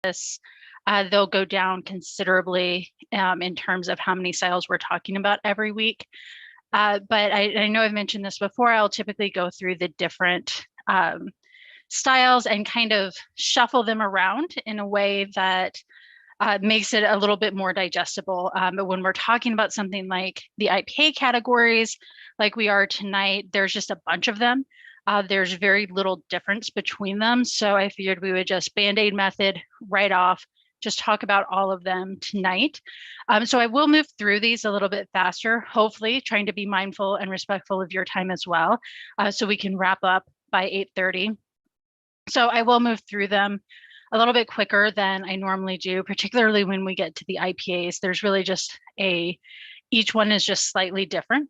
this, they'll go down considerably in terms of how many styles we're talking about every week. But I know I've mentioned this before. I'll typically go through the different styles and kind of shuffle them around in a way that makes it a little bit more digestible. But when we're talking about something like the IPA categories, like we are tonight, there's just a bunch of them. There's very little difference between them. So I figured we would just Band-Aid method right off, just talk about all of them tonight. So I will move through these a little bit faster, hopefully trying to be mindful and respectful of your time as well, so we can wrap up by 8:30. So I will move through them a little bit quicker than I normally do, particularly when we get to the IPAs. There's really just each one is just slightly different.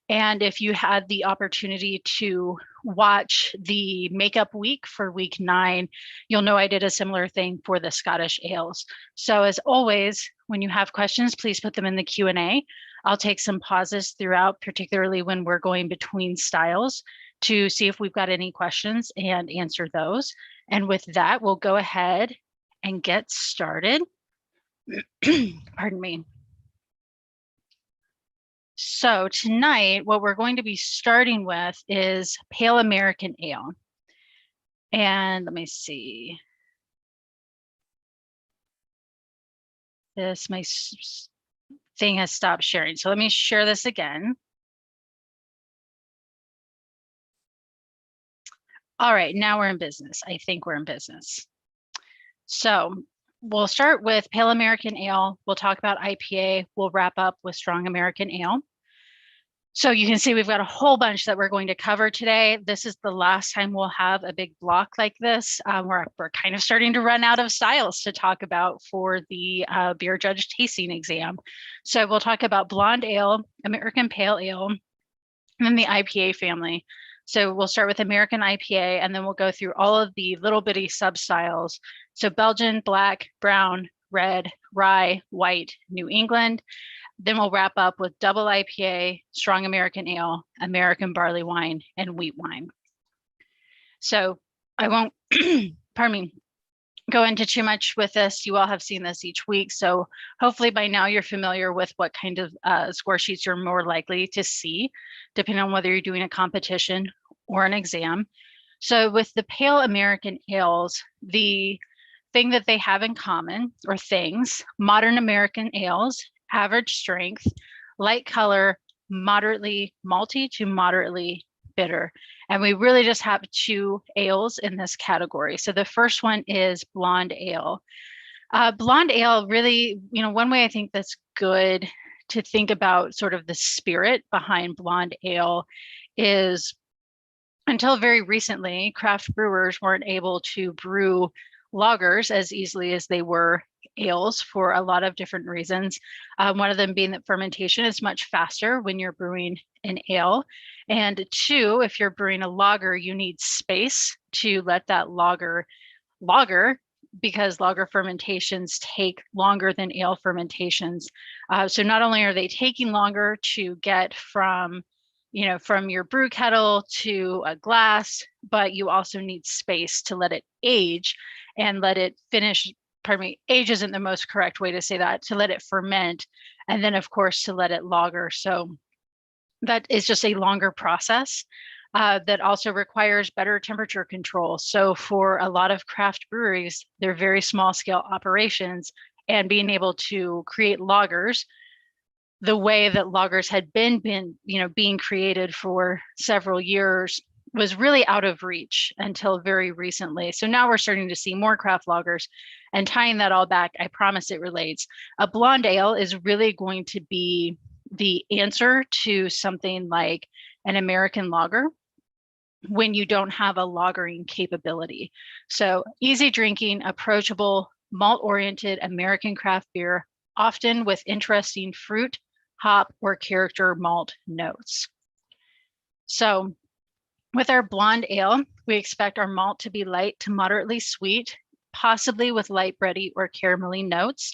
And if you had the opportunity to watch the makeup week for week 9, you'll know I did a similar thing for the Scottish ales. So as always, when you have questions, please put them in the Q&A. I'll take some pauses throughout, particularly when we're going between styles, to see if we've got any questions and answer those. And with that, we'll go ahead and get started. Pardon me. So tonight, what we're going to be starting with is Pale American Ale. And let me see. My thing has stopped sharing. So let me share this again. All right, now we're in business. I think we're in business. So we'll start with Pale American Ale. We'll talk about IPA. We'll wrap up with Strong American Ale. So you can see we've got a whole bunch that we're going to cover today. This is the last time we'll have a big block like this. We're kind of starting to run out of styles to talk about for the beer judge tasting exam. So we'll talk about Blonde Ale, American Pale Ale, and then the IPA family. So we'll start with American IPA, and then we'll go through all of the little bitty sub-styles. So Belgian, black, brown, red, rye, white, New England. Then we'll wrap up with double IPA, strong American ale, American barley wine, and wheat wine. So I won't, pardon me, go into too much with this. You all have seen this each week. So hopefully by now you're familiar with what kind of score sheets you're more likely to see, depending on whether you're doing a competition or an exam. So with the Pale American ales, the thing that they have in common, or things, modern American ales, average strength, light color, moderately malty to moderately bitter. And we really just have 2 ales in this category. So the first one is Blonde Ale. Blonde Ale really, one way I think that's good to think about sort of the spirit behind Blonde Ale is, until very recently, craft brewers weren't able to brew lagers as easily as they were ales for a lot of different reasons. One of them being that fermentation is much faster when you're brewing an ale. And 2, if you're brewing a lager, you need space to let that lager, because lager fermentations take longer than ale fermentations. So not only are they taking longer to get from your brew kettle to a glass, but you also need space to let it age and let it finish. Pardon me, age isn't the most correct way to say that, to let it ferment, and then of course to let it lager. So that is just a longer process that also requires better temperature control. So for a lot of craft breweries, they're very small scale operations, and being able to create lagers the way that lagers had been being created for several years was really out of reach until very recently. So now we're starting to see more craft lagers, and tying that all back, I promise it relates. A blonde ale is really going to be the answer to something like an American lager when you don't have a lagering capability. So easy drinking, approachable, malt-oriented American craft beer, often with interesting fruit, hop, or character malt notes. So with our blonde ale, we expect our malt to be light to moderately sweet, possibly with light bready or caramelly notes.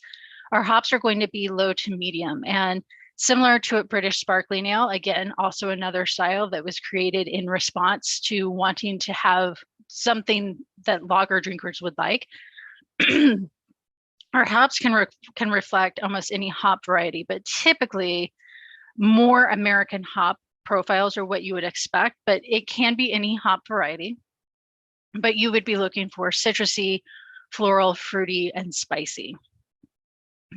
Our hops are going to be low to medium, and similar to a British sparkling ale, again, also another style that was created in response to wanting to have something that lager drinkers would like. Our hops can reflect almost any hop variety, but typically more American hop profiles are what you would expect, but it can be any hop variety. But you would be looking for citrusy, floral, fruity, and spicy.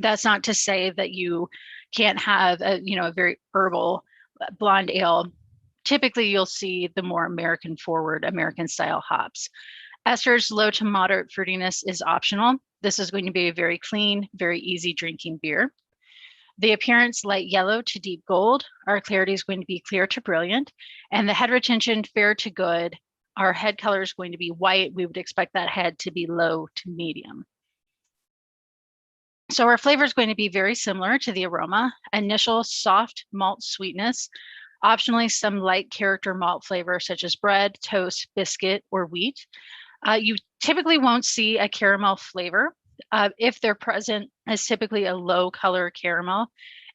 That's not to say that you can't have a very herbal blonde ale. Typically, you'll see the more American forward, American style hops. Esters, low to moderate fruitiness is optional. This is going to be a very clean, very easy drinking beer. The appearance, light yellow to deep gold. Our clarity is going to be clear to brilliant. And the head retention, fair to good. Our head color is going to be white. We would expect that head to be low to medium. So our flavor is going to be very similar to the aroma. Initial soft malt sweetness, optionally some light character malt flavor such as bread, toast, biscuit, or wheat. You typically won't see a caramel flavor. If they're present, it's typically a low color caramel.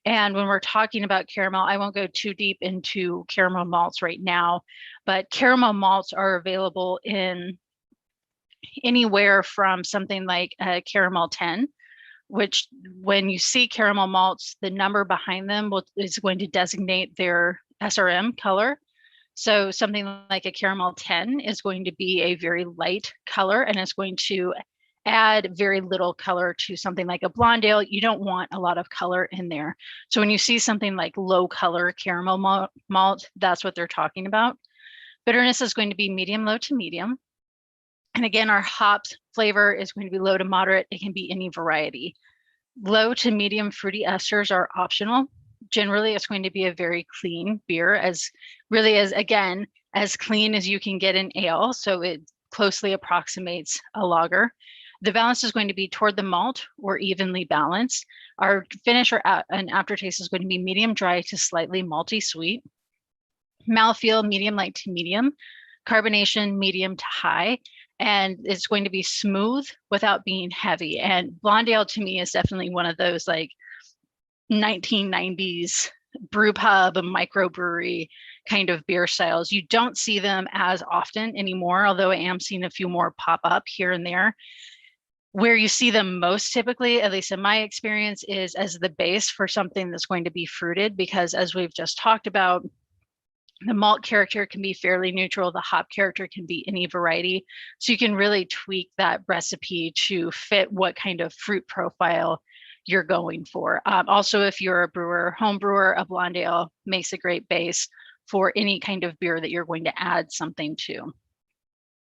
And when we're talking about caramel, I won't go too deep into caramel malts right now, but caramel malts are available in anywhere from something like a caramel 10, which when you see caramel malts, the number behind them is going to designate their SRM color. So something like a caramel 10 is going to be a very light color, and it's going to add very little color to something like a blonde ale. You don't want a lot of color in there. So when you see something like low color caramel malt, that's what they're talking about. Bitterness is going to be medium, low to medium. And again, our hops flavor is going to be low to moderate. It can be any variety. Low to medium fruity esters are optional. Generally, it's going to be a very clean beer, as again, as clean as you can get an ale. So it closely approximates a lager. The balance is going to be toward the malt or evenly balanced. Our finish and aftertaste is going to be medium dry to slightly malty sweet. Mouthfeel, medium light to medium. Carbonation, medium to high. And it's going to be smooth without being heavy. And blonde ale to me is definitely one of those like 1990s brew pub and microbrewery kind of beer styles. You don't see them as often anymore, although I am seeing a few more pop up here and there. Where you see them most typically, at least in my experience, is as the base for something that's going to be fruited, because as we've just talked about, the malt character can be fairly neutral. The hop character can be any variety. So you can really tweak that recipe to fit what kind of fruit profile you're going for. Also, if you're a brewer, home brewer, a blonde ale makes a great base for any kind of beer that you're going to add something to.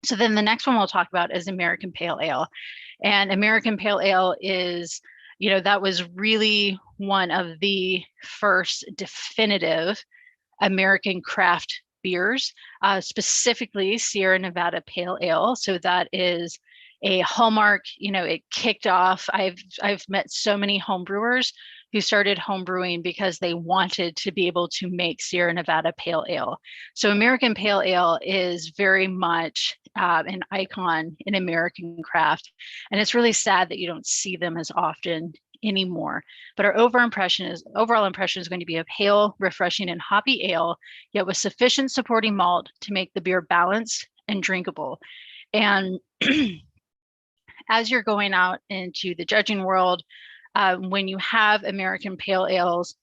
So then the next one we'll talk about is American Pale Ale. And American Pale Ale is, that was really one of the first definitive American craft beers, specifically Sierra Nevada Pale Ale. So that is a hallmark. It kicked off. I've met so many homebrewers who started homebrewing because they wanted to be able to make Sierra Nevada Pale Ale. So American Pale Ale is very much an icon in American craft, and it's really sad that you don't see them as often anymore. But our overall impression is going to be a pale, refreshing, and hoppy ale, yet with sufficient supporting malt to make the beer balanced and drinkable. And as you're going out into the judging world, when you have American pale ales,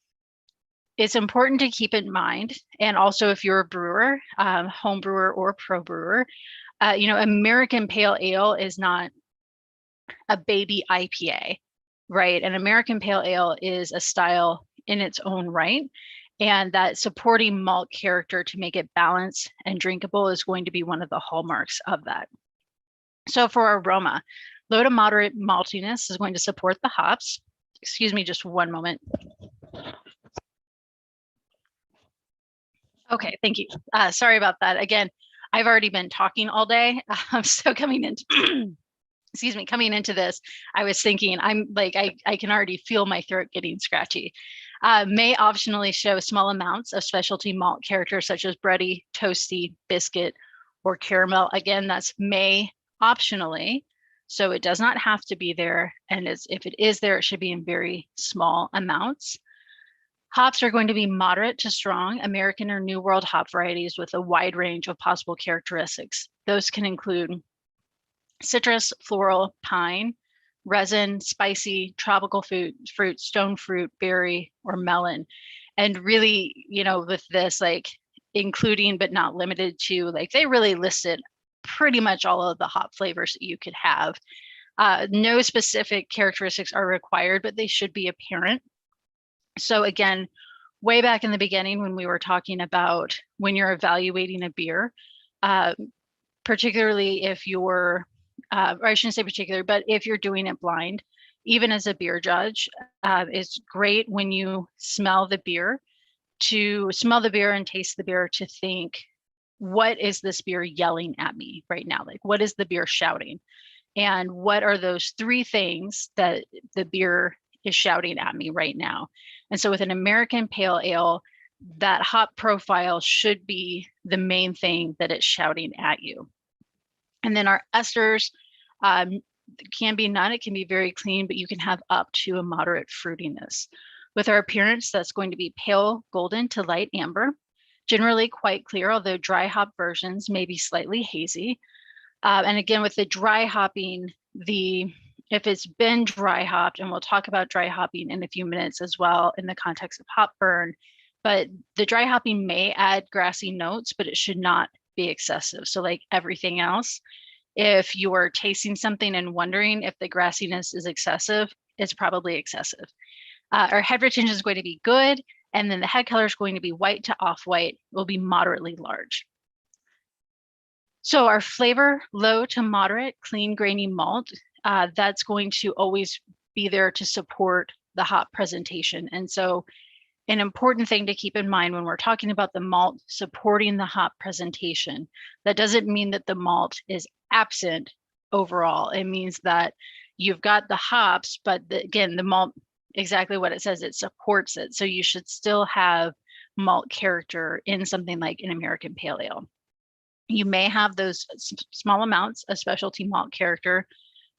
it's important to keep in mind, and also if you're a brewer, home brewer or pro brewer, American pale ale is not a baby IPA. Right. An American Pale Ale is a style in its own right. And that supporting malt character to make it balanced and drinkable is going to be one of the hallmarks of that. So for aroma, low to moderate maltiness is going to support the hops. Excuse me, just one moment. Okay, thank you. Sorry about that. Again, I've already been talking all day. So coming into coming into this, I was thinking, I can already feel my throat getting scratchy. May optionally show small amounts of specialty malt characters such as bready, toasty, biscuit, or caramel. Again, that's may optionally, so it does not have to be there. And if it is there, it should be in very small amounts. Hops are going to be moderate to strong American or New World hop varieties with a wide range of possible characteristics. Those can include citrus, floral, pine, resin, spicy, tropical fruit, stone fruit, berry, or melon. And really, with this, like including but not limited to, like they really listed pretty much all of the hop flavors that you could have. No specific characteristics are required, but they should be apparent. So again, way back in the beginning when we were talking about when you're evaluating a beer, particularly if you're, or I shouldn't say particular, but if you're doing it blind, even as a beer judge, it's great when you smell the beer to smell the beer and taste the beer to think, what is this beer yelling at me right now? Like, what is the beer shouting? And what are those three things that the beer is shouting at me right now? And so with an American Pale Ale, that hop profile should be the main thing that it's shouting at you. And then our esters can be none, it can be very clean, but you can have up to a moderate fruitiness. With our appearance, that's going to be pale golden to light amber, generally quite clear, although dry hop versions may be slightly hazy. And again, with the dry hopping, if it's been dry hopped, and we'll talk about dry hopping in a few minutes as well in the context of hop burn, but the dry hopping may add grassy notes, but it should not be excessive. So like everything else, if you are tasting something and wondering if the grassiness is excessive, it's probably excessive. Our head retention is going to be good, and then the head color is going to be white to off-white, will be moderately large. So our flavor, low to moderate, clean, grainy malt, that's going to always be there to support the hop presentation. And so an important thing to keep in mind when we're talking about the malt supporting the hop presentation, that doesn't mean that the malt is absent overall. It means that you've got the hops, but again, the malt, exactly what it says, it supports it. So you should still have malt character in something like an American Pale Ale. You may have those small amounts of specialty malt character,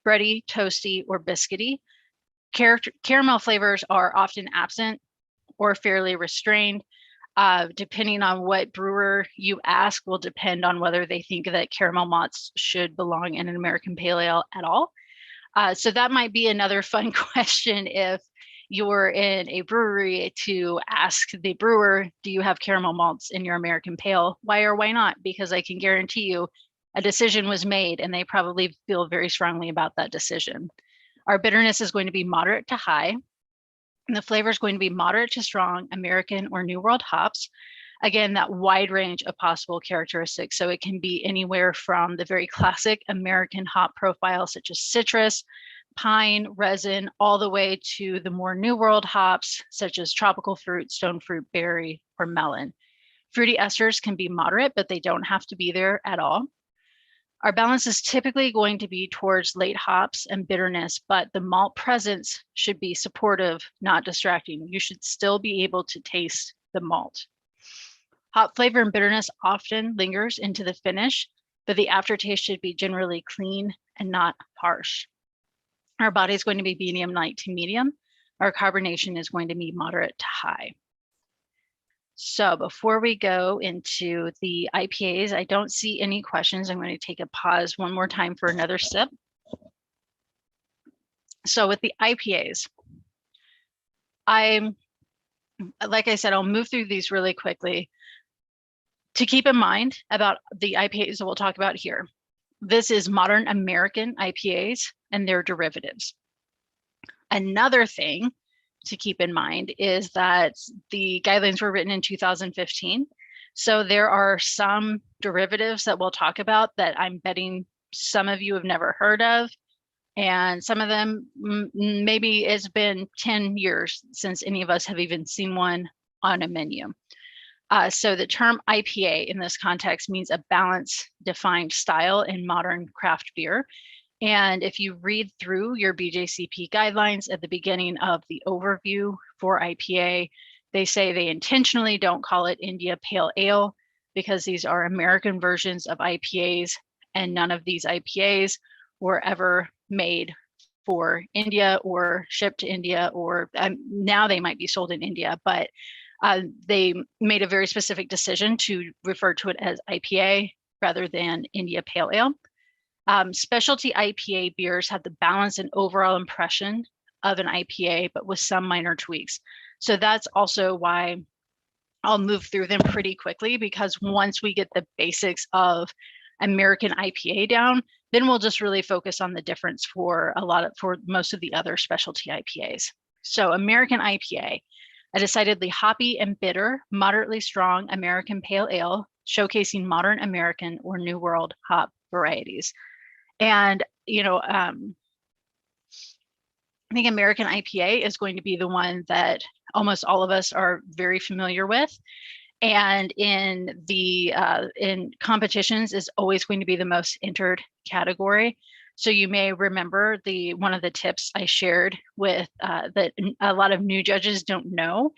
bready, toasty, or biscuity. Caramel flavors are often absent or fairly restrained. Depending on what brewer you ask will depend on whether they think that caramel malts should belong in an American Pale Ale at all. So that might be another fun question if you're in a brewery, to ask the brewer, do you have caramel malts in your American Pale? Why or why not? Because I can guarantee you a decision was made and they probably feel very strongly about that decision. Our bitterness is going to be moderate to high. And the flavor is going to be moderate to strong American or New World hops. Again, that wide range of possible characteristics. So it can be anywhere from the very classic American hop profile, such as citrus, pine, resin, all the way to the more New World hops, such as tropical fruit, stone fruit, berry, or melon. Fruity esters can be moderate, but they don't have to be there at all. Our balance is typically going to be towards late hops and bitterness, but the malt presence should be supportive, not distracting. You should still be able to taste the malt. Hop flavor and bitterness often lingers into the finish, but the aftertaste should be generally clean and not harsh. Our body is going to be medium light to medium. Our carbonation is going to be moderate to high. So before we go into the IPAs, I don't see any questions. I'm going to take a pause one more time for another sip. So with the IPAs, like I said, I'll move through these really quickly. To keep in mind about the IPAs that we'll talk about here, this is modern American IPAs and their derivatives. Another thing to keep in mind is that the guidelines were written in 2015. So there are some derivatives that we'll talk about that I'm betting some of you have never heard of. And some of them, maybe it's been 10 years since any of us have even seen one on a menu. So the term IPA in this context means a balanced, defined style in modern craft beer. And if you read through your BJCP guidelines at the beginning of the overview for IPA, they say they intentionally don't call it India Pale Ale because these are American versions of IPAs, and none of these IPAs were ever made for India or shipped to India, or now they might be sold in India, but they made a very specific decision to refer to it as IPA rather than India Pale Ale. Specialty IPA beers have the balance and overall impression of an IPA, but with some minor tweaks. So that's also why I'll move through them pretty quickly, because once we get the basics of American IPA down, then we'll just really focus on the difference for most of the other specialty IPAs. So American IPA, a decidedly hoppy and bitter, moderately strong American pale ale, showcasing modern American or New World hop varieties. And, I think American IPA is going to be the one that almost all of us are very familiar with. And in competitions is always going to be the most entered category. So you may remember one of the tips I shared with that a lot of new judges don't know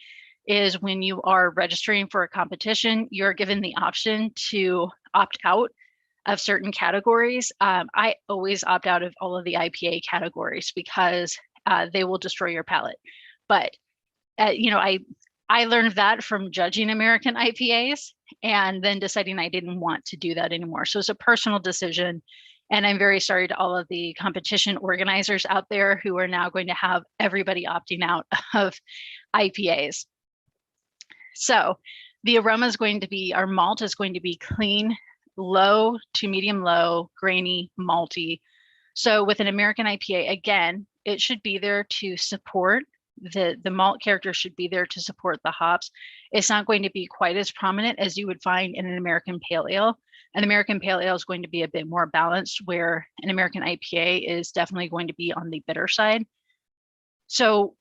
is when you are registering for a competition, you're given the option to opt out of certain categories. I always opt out of all of the IPA categories because they will destroy your palate. But I learned that from judging American IPAs and then deciding I didn't want to do that anymore. So it's a personal decision. And I'm very sorry to all of the competition organizers out there who are now going to have everybody opting out of IPAs. So the aroma is going to be, our malt is going to be clean, low to medium low, grainy, malty. So with an American IPA, again, it should be there to support the malt character should be there to support the hops. It's not going to be quite as prominent as you would find in an American pale ale. An American pale ale is going to be a bit more balanced, where an American IPA is definitely going to be on the bitter side. So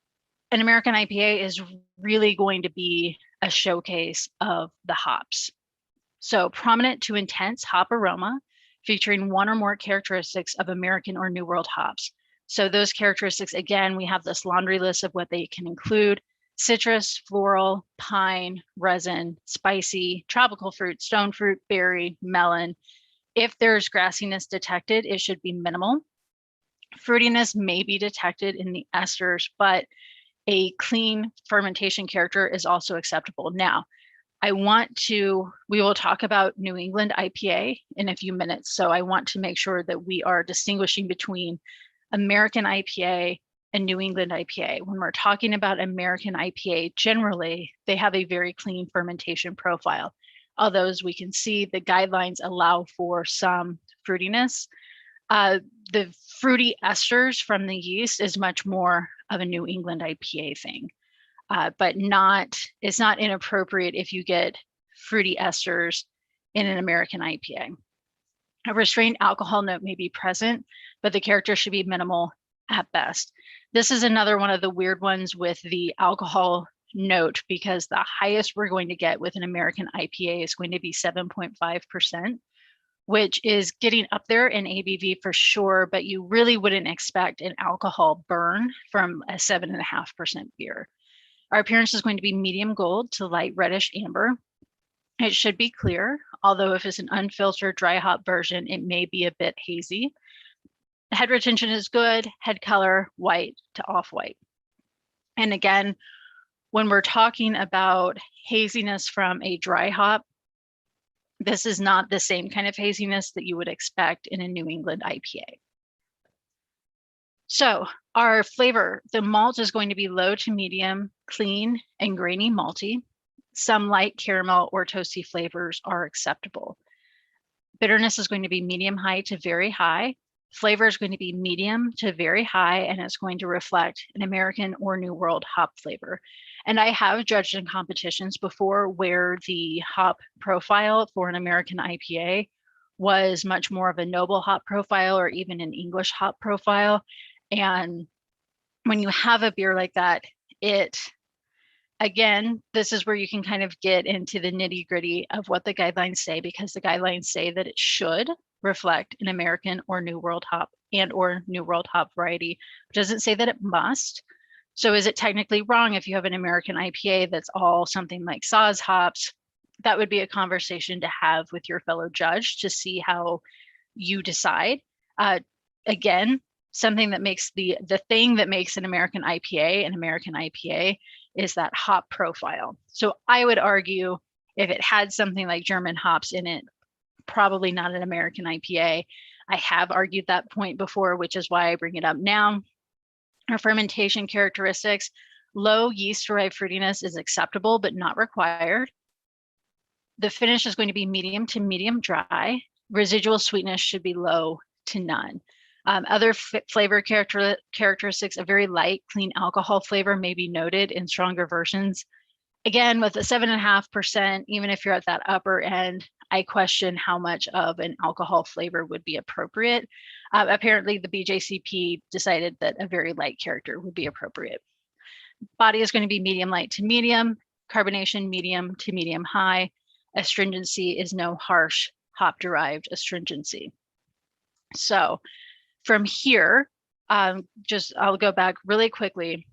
an American IPA is really going to be a showcase of the hops. So prominent to intense hop aroma, featuring one or more characteristics of American or New World hops. So those characteristics, again, we have this laundry list of what they can include: citrus, floral, pine, resin, spicy, tropical fruit, stone fruit, berry, melon. If there's grassiness detected, it should be minimal. Fruitiness may be detected in the esters, but a clean fermentation character is also acceptable. Now, we will talk about New England IPA in a few minutes. So I want to make sure that we are distinguishing between American IPA and New England IPA. When we're talking about American IPA, generally, they have a very clean fermentation profile. Although, as we can see, the guidelines allow for some fruitiness. The fruity esters from the yeast is much more of a New England IPA thing, but it's not inappropriate if you get fruity esters in an American IPA. A restrained alcohol note may be present, but the character should be minimal at best. This is another one of the weird ones with the alcohol note, because the highest we're going to get with an American IPA is going to be 7.5%, which is getting up there in ABV for sure, but you really wouldn't expect an alcohol burn from a 7.5% beer. Our appearance is going to be medium gold to light reddish amber. It should be clear, although if it's an unfiltered dry hop version, it may be a bit hazy. Head retention is good, head color white to off-white. And again, when we're talking about haziness from a dry hop, this is not the same kind of haziness that you would expect in a New England IPA. So our flavor, the malt is going to be low to medium, clean and grainy malty. Some light caramel or toasty flavors are acceptable. Bitterness is going to be medium high to very high. Flavor is going to be medium to very high, and it's going to reflect an American or New World hop flavor. And I have judged in competitions before where the hop profile for an American IPA was much more of a noble hop profile or even an English hop profile. And when you have a beer like that, again, this is where you can kind of get into the nitty gritty of what the guidelines say, because the guidelines say that it should reflect an American or New World hop and or New World hop variety. It doesn't say that it must. So is it technically wrong if you have an American IPA that's all something like Saaz hops? That would be a conversation to have with your fellow judge to see how you decide. Again, something that makes the thing that makes an American IPA is that hop profile. So I would argue if it had something like German hops in it, probably not an American IPA. I have argued that point before, which is why I bring it up now. Our fermentation characteristics, low yeast-derived fruitiness is acceptable, but not required. The finish is going to be medium to medium dry. Residual sweetness should be low to none. Other flavor characteristics, a very light, clean alcohol flavor may be noted in stronger versions. Again, with a 7.5%, even if you're at that upper end, I question how much of an alcohol flavor would be appropriate. Apparently, the BJCP decided that a very light character would be appropriate. Body is going to be medium light to medium, carbonation medium to medium high. Astringency is no harsh hop-derived astringency. So from here, I'll go back really quickly.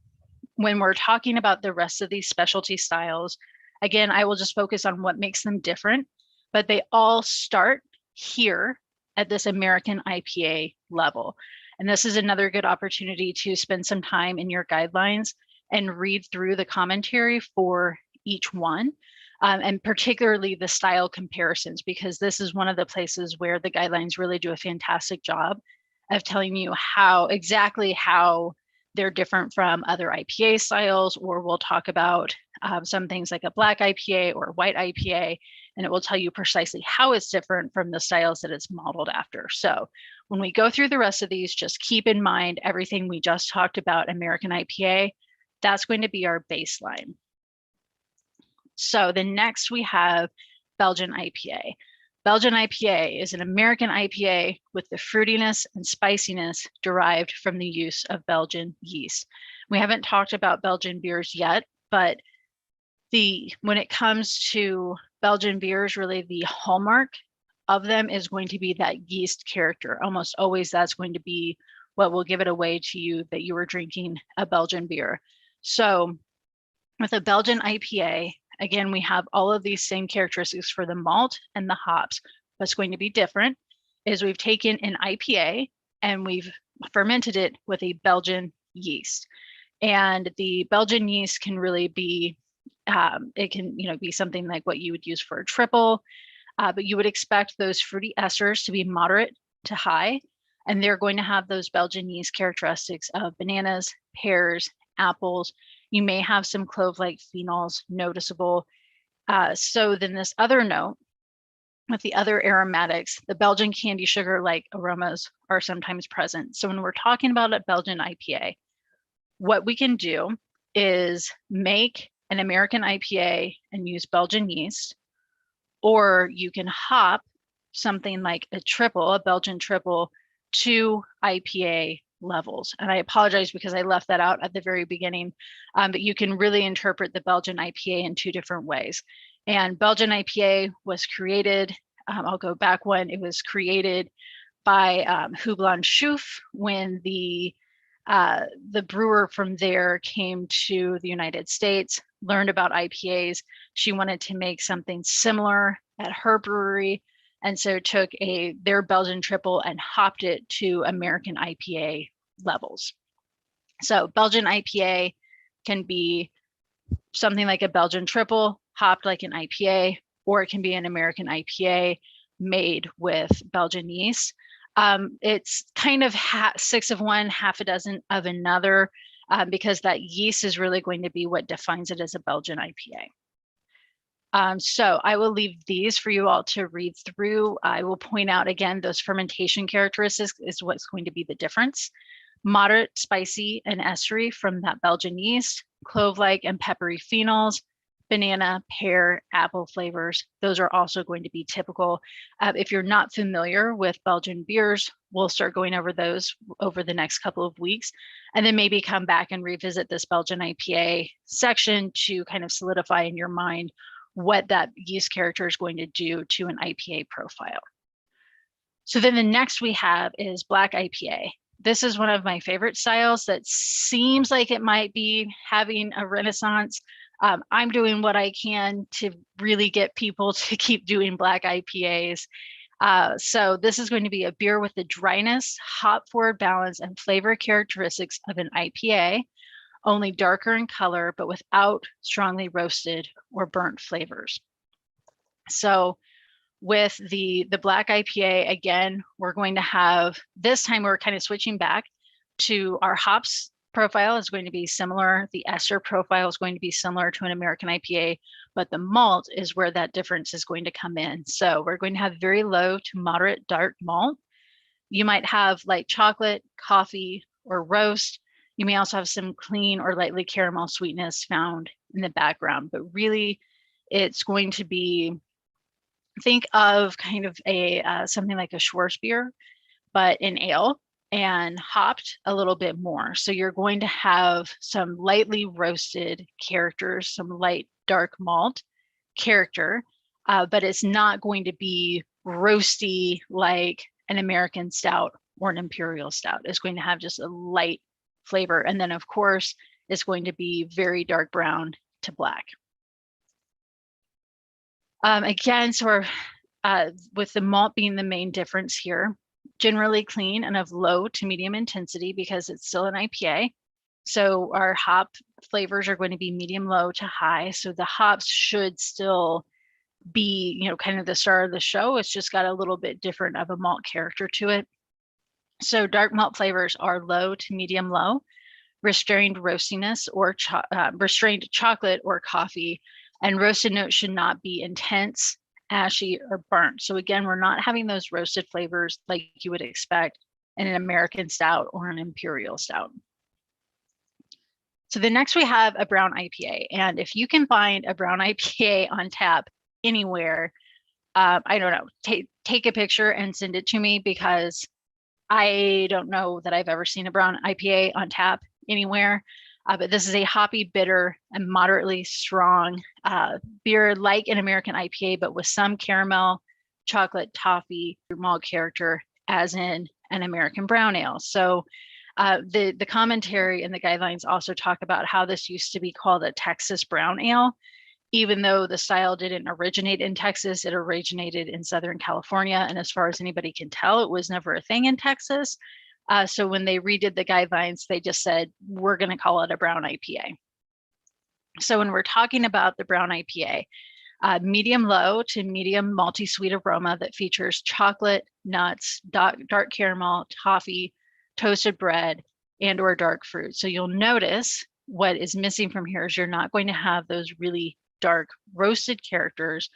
When we're talking about the rest of these specialty styles, again, I will just focus on what makes them different, but they all start here at this American IPA level. And this is another good opportunity to spend some time in your guidelines and read through the commentary for each one, and particularly the style comparisons, because this is one of the places where the guidelines really do a fantastic job of telling you exactly how they're different from other IPA styles, or we'll talk about some things like a black IPA or white IPA, and it will tell you precisely how it's different from the styles that it's modeled after. So when we go through the rest of these, just keep in mind everything we just talked about American IPA, that's going to be our baseline. So the next we have Belgian IPA. Belgian IPA is an American IPA with the fruitiness and spiciness derived from the use of Belgian yeast. We haven't talked about Belgian beers yet, but when it comes to Belgian beers, really the hallmark of them is going to be that yeast character. Almost always that's going to be what will give it away to you that you were drinking a Belgian beer. So with a Belgian IPA, again, we have all of these same characteristics for the malt and the hops. What's going to be different is we've taken an IPA and we've fermented it with a Belgian yeast. And the Belgian yeast can really be, it can be something like what you would use for a triple, but you would expect those fruity esters to be moderate to high. And they're going to have those Belgian yeast characteristics of bananas, pears, apples. You may have some clove-like phenols noticeable. So then this other note, with the other aromatics, the Belgian candy sugar-like aromas are sometimes present. So when we're talking about a Belgian IPA, what we can do is make an American IPA and use Belgian yeast, or you can hop something like a Belgian triple to IPA levels. And I apologize because I left that out at the very beginning, but you can really interpret the Belgian IPA in two different ways. And Belgian IPA was created, I'll go back one, it was created by Houblon Schoof when the brewer from there came to the United States, learned about IPAs. She wanted to make something similar at her brewery, and so took their Belgian triple and hopped it to American IPA levels. So Belgian IPA can be something like a Belgian triple hopped like an IPA, or it can be an American IPA made with Belgian yeast. It's kind of 6 of one, half a dozen of another, because that yeast is really going to be what defines it as a Belgian IPA. So I will leave these for you all to read through. I will point out again, those fermentation characteristics is what's going to be the difference. Moderate, spicy, and estery from that Belgian yeast, clove-like and peppery phenols, banana, pear, apple flavors. Those are also going to be typical. If you're not familiar with Belgian beers, we'll start going over those over the next couple of weeks, and then maybe come back and revisit this Belgian IPA section to kind of solidify in your mind what that yeast character is going to do to an IPA profile. So then the next we have is black IPA. This is one of my favorite styles that seems like it might be having a renaissance. I'm doing what I can to really get people to keep doing black IPAs. So this is going to be a beer with the dryness, hop forward balance, and flavor characteristics of an IPA, only darker in color, but without strongly roasted or burnt flavors. So With the black IPA, again, we're going to have, this time we're kind of switching back to our hops profile is going to be similar. The ester profile is going to be similar to an American IPA, but the malt is where that difference is going to come in. So we're going to have very low to moderate dark malt. You might have light chocolate, coffee, or roast. You may also have some clean or lightly caramel sweetness found in the background, but really it's going to be, think of kind of a something like a Schwarzbier, but in ale and hopped a little bit more. So you're going to have some lightly roasted characters, some light dark malt character, but it's not going to be roasty like an American stout or an imperial stout. It's going to have just a light flavor. And then of course, it's going to be very dark brown to black. Again, so with the malt being the main difference here, generally clean and of low to medium intensity because it's still an IPA. So our hop flavors are going to be medium low to high. So the hops should still be, you know, kind of the star of the show. It's just got a little bit different of a malt character to it. So dark malt flavors are low to medium low, restrained roastiness or restrained chocolate or coffee, and roasted notes should not be intense, ashy, or burnt. So again, we're not having those roasted flavors like you would expect in an American stout or an imperial stout. So the next we have a brown IPA. And if you can find a brown IPA on tap anywhere, I don't know, take a picture and send it to me because I don't know that I've ever seen a brown IPA on tap anywhere. But this is a hoppy, bitter, and moderately strong beer like an American IPA, but with some caramel, chocolate, toffee, malt character, as in an American brown ale. So the commentary and the guidelines also talk about how this used to be called a Texas brown ale. Even though the style didn't originate in Texas, it originated in Southern California. And as far as anybody can tell, it was never a thing in Texas. So when they redid the guidelines, they just said, we're going to call it a brown IPA. So when we're talking about the brown IPA, medium low to medium malty sweet aroma that features chocolate, nuts, dark caramel, toffee, toasted bread, and or dark fruit. So you'll notice what is missing from here is you're not going to have those really dark roasted characters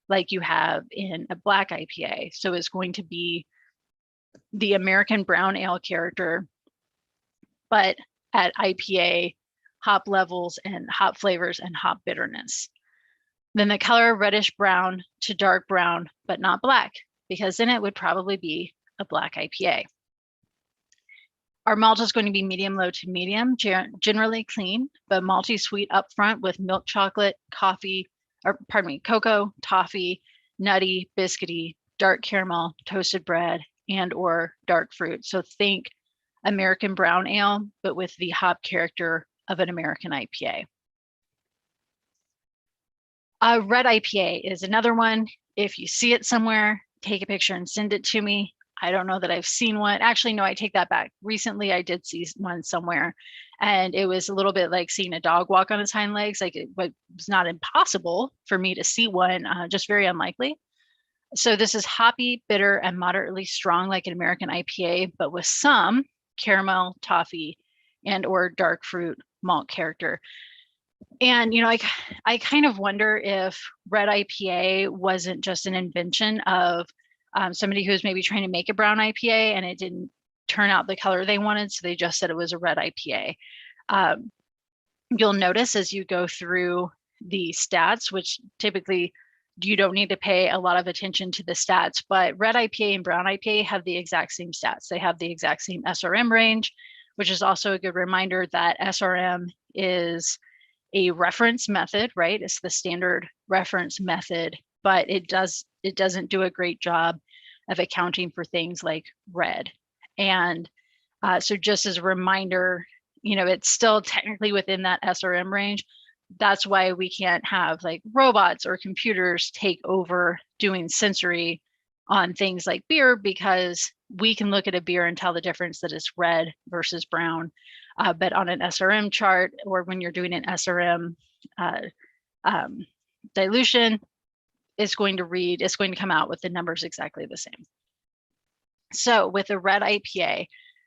like you have in a black IPA. So it's going to be the American brown ale character, but at IPA hop levels and hop flavors and hop bitterness. Then the color reddish brown to dark brown, but not black, because then it would probably be a black IPA. Our malt is going to be medium low to medium, generally clean, but malty sweet up front with milk chocolate, coffee, or pardon me, cocoa, toffee, nutty, biscuity, dark caramel, toasted bread, and or dark fruit. So think American brown ale, but with the hop character of an American IPA. Red IPA is another one. If you see it somewhere, take a picture and send it to me. I don't know that I've seen one. Actually, no, I take that back. Recently, I did see one somewhere, and it was a little bit like seeing a dog walk on its hind legs. Like it was not impossible for me to see one, just very unlikely. So this is hoppy, bitter, and moderately strong like an American IPA, but with some caramel, toffee, and or dark fruit malt character. And, you know, I kind of wonder if red IPA wasn't just an invention of somebody who's maybe trying to make a brown IPA and it didn't turn out the color they wanted, so they just said it was a red IPA. You'll notice as you go through the stats, which typically you don't need to pay a lot of attention to the stats, but red IPA and brown IPA have the exact same stats. They have the exact same SRM range, which is also a good reminder that SRM is a reference method, right? It's the standard reference method, but it doesn't do a great job of accounting for things like red. And so just as a reminder, you know, it's still technically within that SRM range. That's why we can't have like robots or computers take over doing sensory on things like beer, because we can look at a beer and tell the difference that it's red versus brown. But on an SRM chart, or when you're doing an SRM dilution, it's going to come out with the numbers exactly the same. So with a red IPA,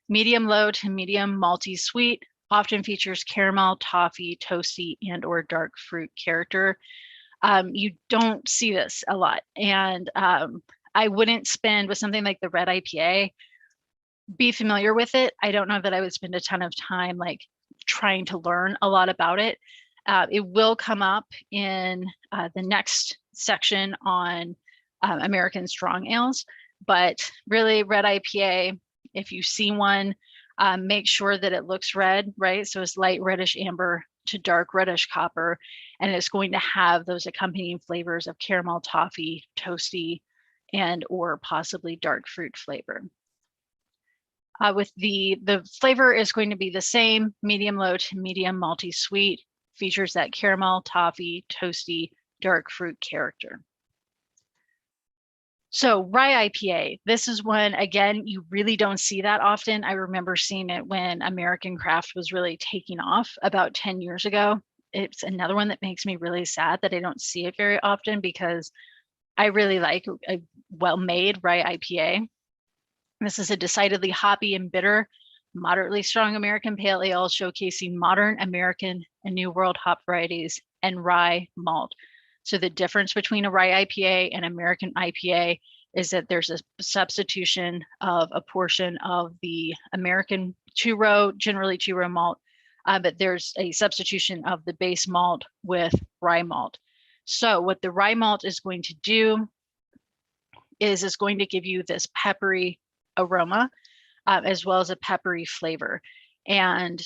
medium low to medium malty sweet, often features caramel, toffee, toasty, and or dark fruit character. You don't see this a lot. And I wouldn't spend with something like the red IPA, be familiar with it. I don't know that I would spend a ton of time like trying to learn a lot about it. It will come up in the next section on American strong ales, but really red IPA, if you see one, make sure that it looks red, right? So it's light reddish amber to dark reddish copper, and it's going to have those accompanying flavors of caramel, toffee, toasty, and or possibly dark fruit flavor. With the flavor is going to be the same, medium low to medium malty sweet, features that caramel, toffee, toasty, dark fruit character. So rye IPA, this is one, again, you really don't see that often. I remember seeing it when American craft was really taking off about 10 years ago. It's another one that makes me really sad that I don't see it very often because I really like a well-made rye IPA. This is a decidedly hoppy and bitter, moderately strong American pale ale showcasing modern American and New World hop varieties and rye malt. So the difference between a rye IPA and American IPA is that there's a substitution of a portion of the American two-row, generally two-row malt, but there's a substitution of the base malt with rye malt. So what the rye malt is going to do is it's going to give you this peppery aroma, as well as a peppery flavor. And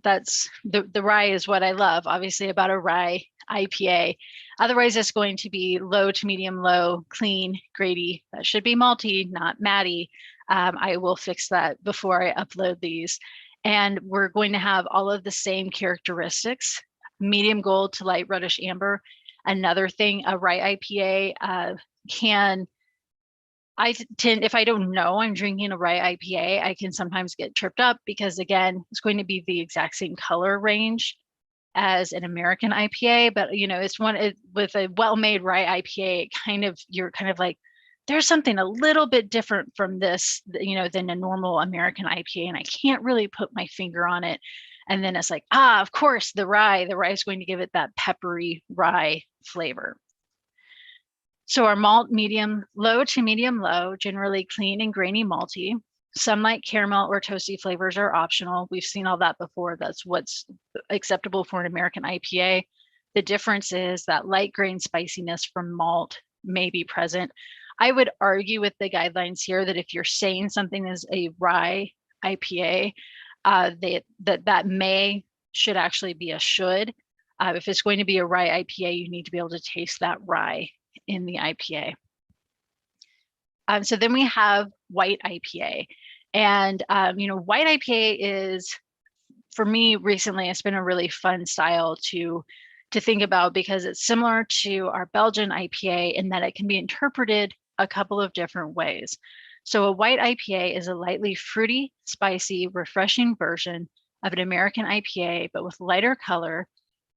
that's the rye is what I love, obviously, about a rye IPA. Otherwise, it's going to be low to medium low, clean, grady. That should be malty, not matty. I will fix that before I upload these. And we're going to have all of the same characteristics, medium gold to light reddish amber. Another thing, a rye IPA I tend, if I don't know I'm drinking a rye IPA, I can sometimes get tripped up because, again, it's going to be the exact same color range as an American IPA, but it's with a well-made rye IPA, you're kind of like, there's something a little bit different from this, than a normal American IPA, and I can't really put my finger on it. And then it's like, of course, the rye is going to give it that peppery rye flavor. So our malt, low to medium low, generally clean and grainy malty. Some light caramel or toasty flavors are optional. We've seen all that before. That's what's acceptable for an American IPA. The difference is that light grain spiciness from malt may be present. I would argue with the guidelines here that if you're saying something is a rye IPA, that may should actually be a should. If it's going to be a rye IPA, you need to be able to taste that rye in the IPA. So then we have white IPA, and white IPA is, for me recently, it's been a really fun style to think about because it's similar to our Belgian IPA in that it can be interpreted a couple of different ways. So a white IPA is a lightly fruity, spicy, refreshing version of an American IPA, but with lighter color,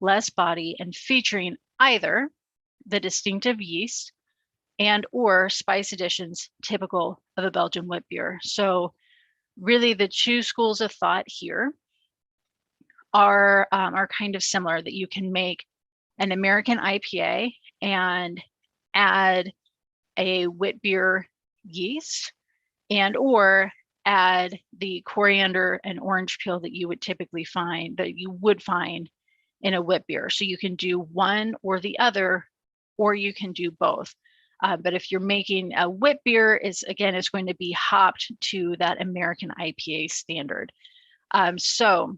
less body, and featuring either the distinctive yeast and or spice additions typical of a Belgian wit beer. So really the two schools of thought here are kind of similar, that you can make an American IPA and add a wit beer yeast and or add the coriander and orange peel that you would typically find, that you would find in a wit beer. So you can do one or the other, or you can do both. But if you're making a wit beer, it's going to be hopped to that American IPA standard. So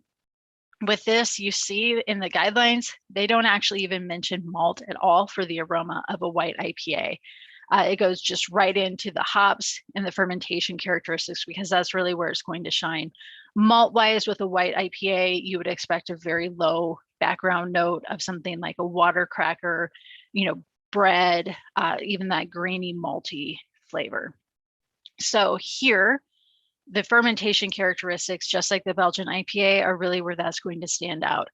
with this, you see in the guidelines, they don't actually even mention malt at all for the aroma of a white IPA. It goes just right into the hops and the fermentation characteristics, because that's really where it's going to shine. Malt-wise, with a white IPA, you would expect a very low background note of something like a water cracker, bread, even that grainy malty flavor. So here, the fermentation characteristics, just like the Belgian IPA, are really where that's going to stand out.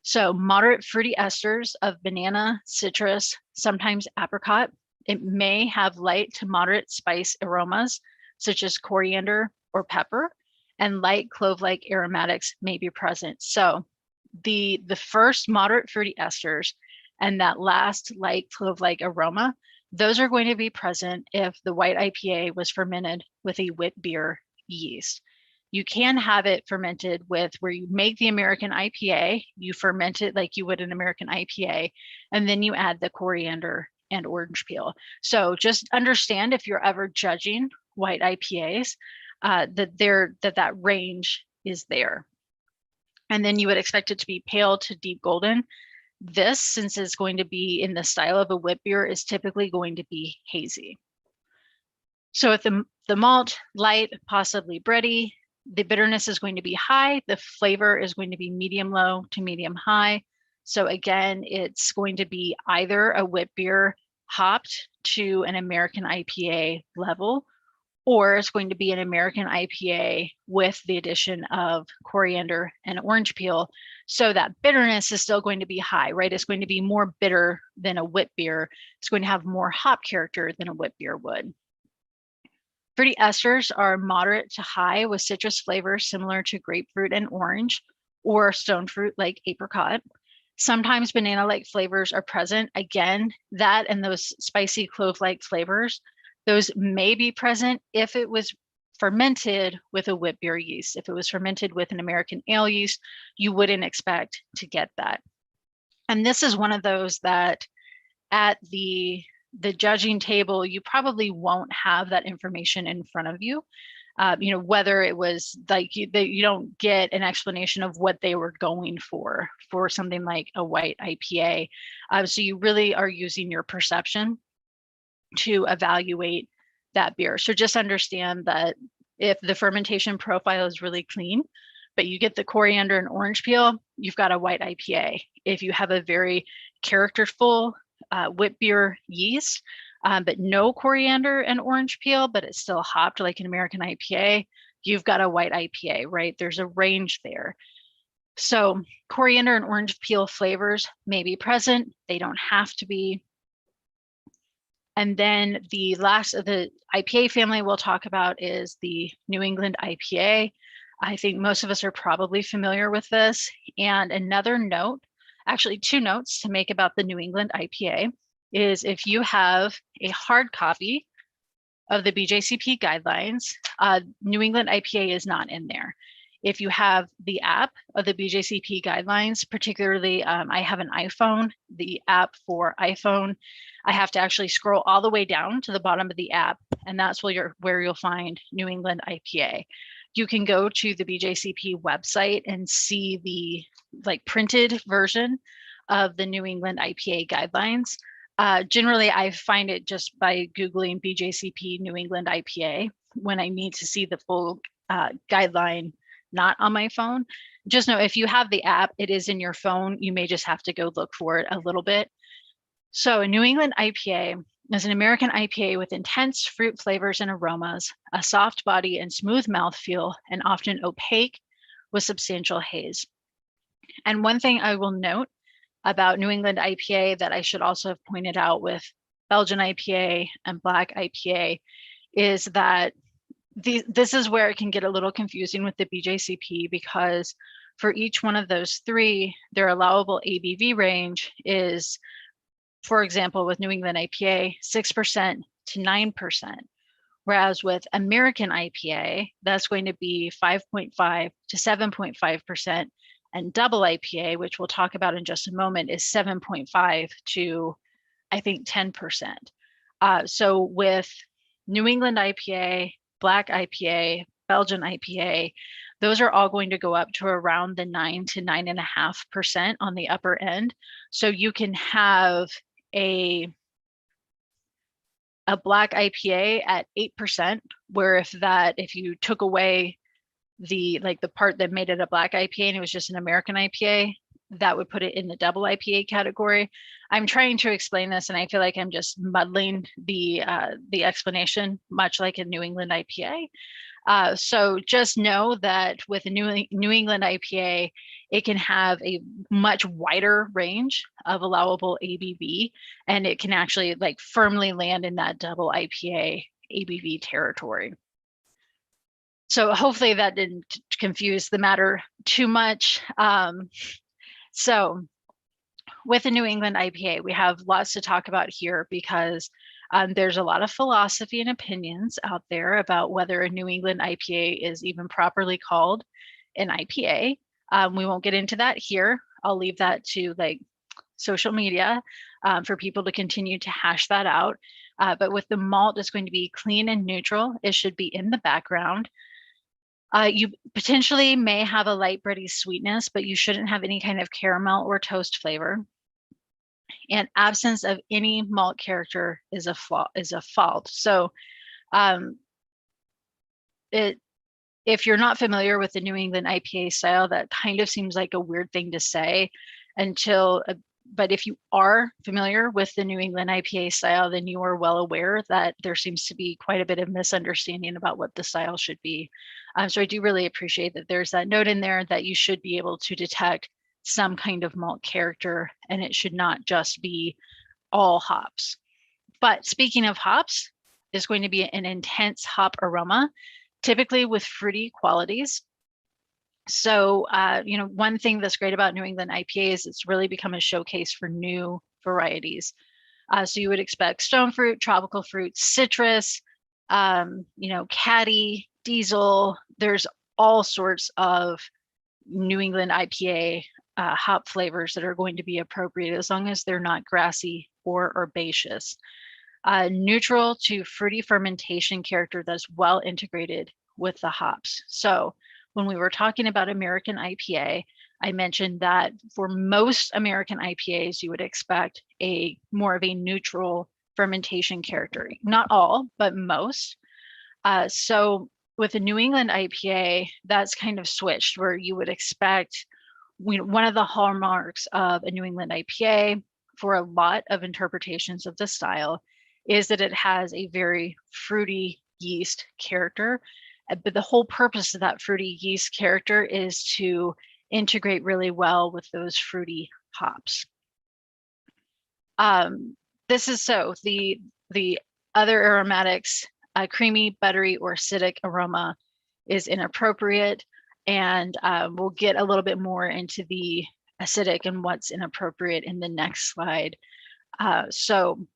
So moderate fruity esters of banana, citrus, sometimes apricot. It may have light to moderate spice aromas, such as coriander or pepper, and light clove-like aromatics may be present. So the first moderate fruity esters and that last light clove-like aroma, those are going to be present if the white IPA was fermented with a wit beer yeast. You can have it fermented with where you make the American IPA, you ferment it like you would an American IPA, and then you add the coriander and orange peel. So just understand if you're ever judging white IPAs, that range is there. And then you would expect it to be pale to deep golden. This, since it's going to be in the style of a wit beer, is typically going to be hazy. So if the malt, light, possibly bready, the bitterness is going to be high, the flavor is going to be medium low to medium high. So again, it's going to be either a wit beer hopped to an American IPA level, or it's going to be an American IPA with the addition of coriander and orange peel. So that bitterness is still going to be high, right? It's going to be more bitter than a wit beer. It's going to have more hop character than a wit beer would. Fruity esters are moderate to high with citrus flavors similar to grapefruit and orange, or stone fruit like apricot. Sometimes banana-like flavors are present. Again, that and those spicy clove-like flavors, those may be present if it was fermented with a wit beer yeast. If it was fermented with an American ale yeast, you wouldn't expect to get that. And this is one of those that at the judging table, you probably won't have that information in front of you. Whether it was like you don't get an explanation of what they were going for something like a white IPA. So you really are using your perception to evaluate that beer. So just understand that if the fermentation profile is really clean, but you get the coriander and orange peel, you've got a white IPA. If you have a very characterful wit beer yeast, but no coriander and orange peel, but it's still hopped like an American IPA, you've got a white IPA, right? There's a range there. So coriander and orange peel flavors may be present. They don't have to be. And then the last of the IPA family we'll talk about is the New England IPA. I think most of us are probably familiar with this. And another note, actually two notes to make about the New England IPA is if you have a hard copy of the BJCP guidelines, New England IPA is not in there. If you have the app of the BJCP guidelines, particularly I have an iPhone, the app for iPhone, I have to actually scroll all the way down to the bottom of the app, and that's where you'll find New England IPA. You can go to the BJCP website and see the printed version of the New England IPA guidelines. Generally, I find it just by Googling BJCP New England IPA when I need to see the full guideline, not on my phone. Just know if you have the app, it is in your phone. You may just have to go look for it a little bit. So a New England IPA is an American IPA with intense fruit flavors and aromas, a soft body and smooth mouthfeel, and often opaque with substantial haze. And one thing I will note about New England IPA that I should also have pointed out with Belgian IPA and Black IPA is that this is where it can get a little confusing with the BJCP, because for each one of those three, their allowable ABV range is, for example, with New England IPA, 6% to 9%. Whereas with American IPA, that's going to be 5.5 to 7.5%. And double IPA, which we'll talk about in just a moment, is 7.5 to, I think, 10%. So with New England IPA, Black IPA, Belgian IPA, those are all going to go up to around the 9 to 9.5% on the upper end. So you can have a Black IPA at 8%, where if you took away the part that made it a Black IPA and it was just an American IPA, that would put it in the double IPA category. I'm trying to explain this and I feel like I'm just muddling the explanation, much like a New England IPA. So just know that with a New England IPA, it can have a much wider range of allowable ABV, and it can actually like firmly land in that double IPA ABV territory. So hopefully that didn't confuse the matter too much. So with the New England IPA, we have lots to talk about here because there's a lot of philosophy and opinions out there about whether a New England IPA is even properly called an IPA. We won't get into that here. I'll leave that to like social media for people to continue to hash that out. But with the malt, it's going to be clean and neutral. It should be in the background. You potentially may have a light bready sweetness, but you shouldn't have any kind of caramel or toast flavor. And absence of any malt character is a fault. So if you're not familiar with the New England IPA style, that kind of seems like a weird thing to say but if you are familiar with the New England IPA style, then you are well aware that there seems to be quite a bit of misunderstanding about what the style should be. So I do really appreciate that there's that note in there that you should be able to detect some kind of malt character, and it should not just be all hops. But speaking of hops, it's going to be an intense hop aroma, typically with fruity qualities. So, one thing that's great about New England IPA is it's really become a showcase for new varieties. So you would expect stone fruit, tropical fruit, citrus, caddy, diesel. There's all sorts of New England IPA hop flavors that are going to be appropriate as long as they're not grassy or herbaceous. Neutral to fruity fermentation character that's well integrated with the hops. So when we were talking about American IPA, I mentioned that for most American IPAs, you would expect more of a neutral fermentation character. Not all, but most. So with a New England IPA, that's kind of switched where you would expect one of the hallmarks of a New England IPA for a lot of interpretations of the style is that it has a very fruity yeast character. But the whole purpose of that fruity yeast character is to integrate really well with those fruity hops. This is so the other aromatics, creamy, buttery, or acidic aroma is inappropriate. And we'll get a little bit more into the acidic and what's inappropriate in the next slide. So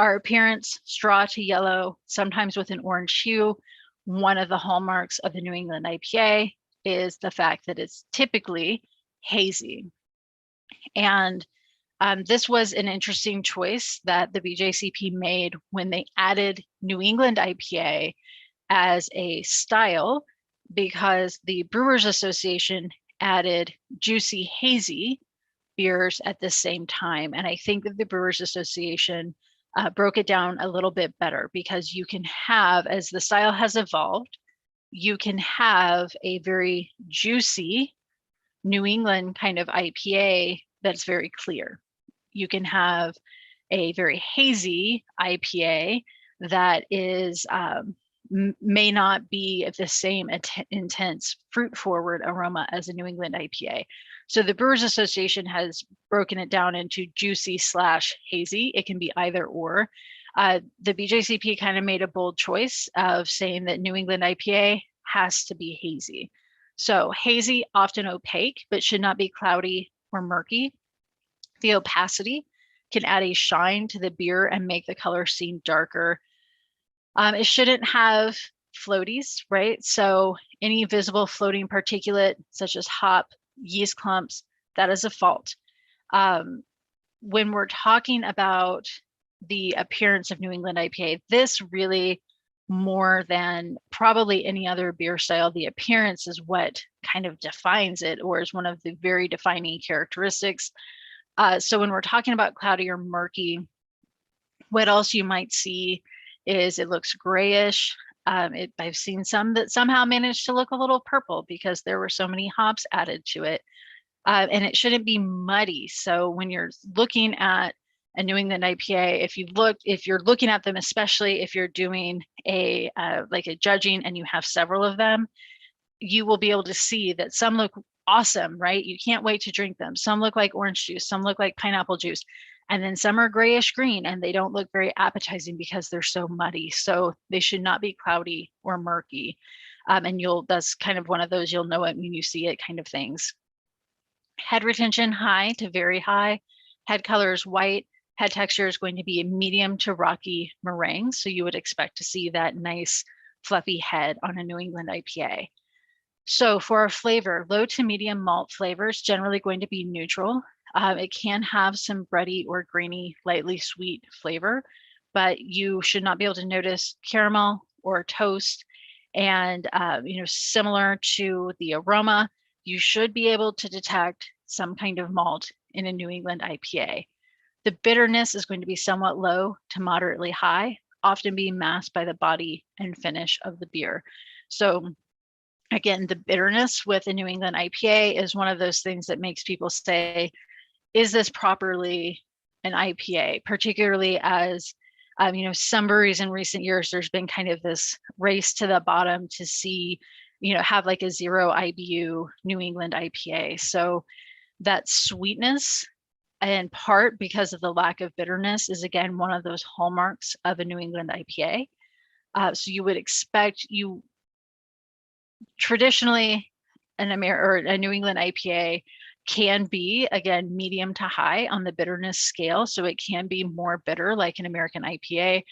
our appearance, straw to yellow, sometimes with an orange hue. One of the hallmarks of the New England IPA is the fact that it's typically hazy. And this was an interesting choice that the BJCP made when they added New England IPA as a style, because the Brewers Association added juicy hazy beers at the same time. And I think that the Brewers Association broke it down a little bit better, because you can have, as the style has evolved, you can have a very juicy New England kind of IPA that's very clear. You can have a very hazy IPA that is may not be the same intense fruit forward aroma as a New England IPA. So the Brewers Association has broken it down into juicy / hazy. It can be either or. The BJCP kind of made a bold choice of saying that New England IPA has to be hazy. So hazy, often opaque, but should not be cloudy or murky. The opacity can add a shine to the beer and make the color seem darker. It shouldn't have floaties, right? So any visible floating particulate, such as hop, yeast clumps, that is a fault. When we're talking about the appearance of New England IPA, this really, more than probably any other beer style, the appearance is what kind of defines it, or is one of the very defining characteristics. So when we're talking about cloudy or murky, what else you might see is it looks grayish. I've seen some that somehow managed to look a little purple because there were so many hops added to it. And it shouldn't be muddy. So when you're looking at a New England IPA, if you're looking at them, especially if you're doing like a judging and you have several of them, you will be able to see that some look awesome, right? You can't wait to drink them. Some look like orange juice, some look like pineapple juice, and then some are grayish green and they don't look very appetizing because they're so muddy. So they should not be cloudy or murky. And that's kind of one of those, you'll know it when you see it kind of things. Head retention, high to very high. Head color is white. Head texture is going to be a medium to rocky meringue. So you would expect to see that nice fluffy head on a New England IPA. So for our flavor, low to medium malt flavor is generally going to be neutral. It can have some bready or grainy, lightly sweet flavor, but you should not be able to notice caramel or toast. And similar to the aroma, you should be able to detect some kind of malt in a New England IPA. The bitterness is going to be somewhat low to moderately high, often being masked by the body and finish of the beer. So again, the bitterness with a New England IPA is one of those things that makes people say, is this properly an IPA? Particularly as, some breweries in recent years, there's been kind of this race to the bottom to see, have like a 0 IBU New England IPA. So that sweetness, in part because of the lack of bitterness, is again one of those hallmarks of a New England IPA. So you would expect traditionally a New England IPA can be, again, medium to high on the bitterness scale. So it can be more bitter like an American IPA.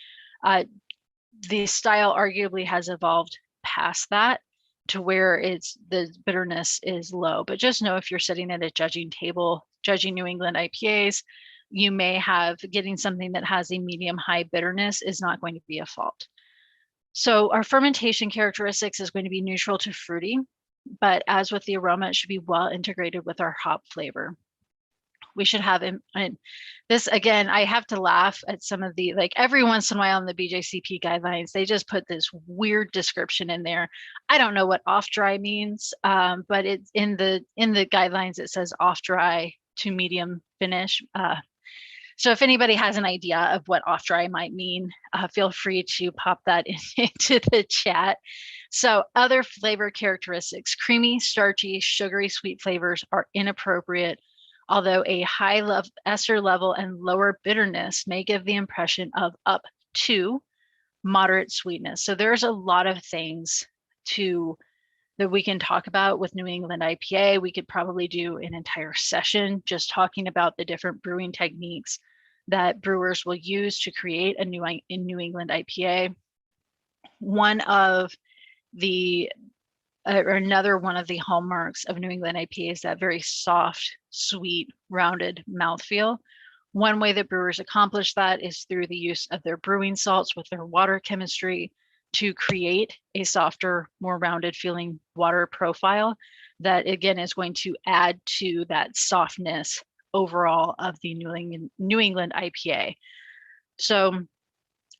The style arguably has evolved past that to where the bitterness is low. But just know if you're sitting at a judging table, judging New England IPAs, you may have getting something that has a medium high bitterness is not going to be a fault. So our fermentation characteristics is going to be neutral to fruity, but as with the aroma, it should be well integrated with our hop flavor. We should have this, again, I have to laugh at some of the, like every once in a while in the BJCP guidelines, they just put this weird description in there. I don't know what off dry means, but it's in the guidelines, it says off dry to medium finish. So if anybody has an idea of what off dry might mean, feel free to pop that into the chat. So other flavor characteristics, creamy, starchy, sugary, sweet flavors are inappropriate, although a high ester level and lower bitterness may give the impression of up to moderate sweetness. So there's a lot of things that we can talk about with New England IPA. We could probably do an entire session just talking about the different brewing techniques that brewers will use to create a New England IPA. Another one of the hallmarks of New England IPA is that very soft, sweet, rounded mouthfeel. One way that brewers accomplish that is through the use of their brewing salts with their water chemistry to create a softer, more rounded feeling water profile that again is going to add to that softness overall of the New England IPA. So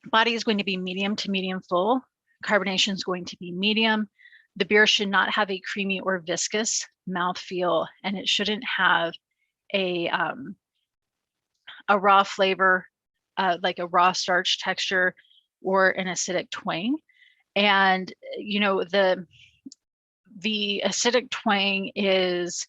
body is going to be medium to medium full. Carbonation is going to be medium. The beer should not have a creamy or viscous mouthfeel, and it shouldn't have a raw flavor, like a raw starch texture or an acidic twang. And, the acidic twang is,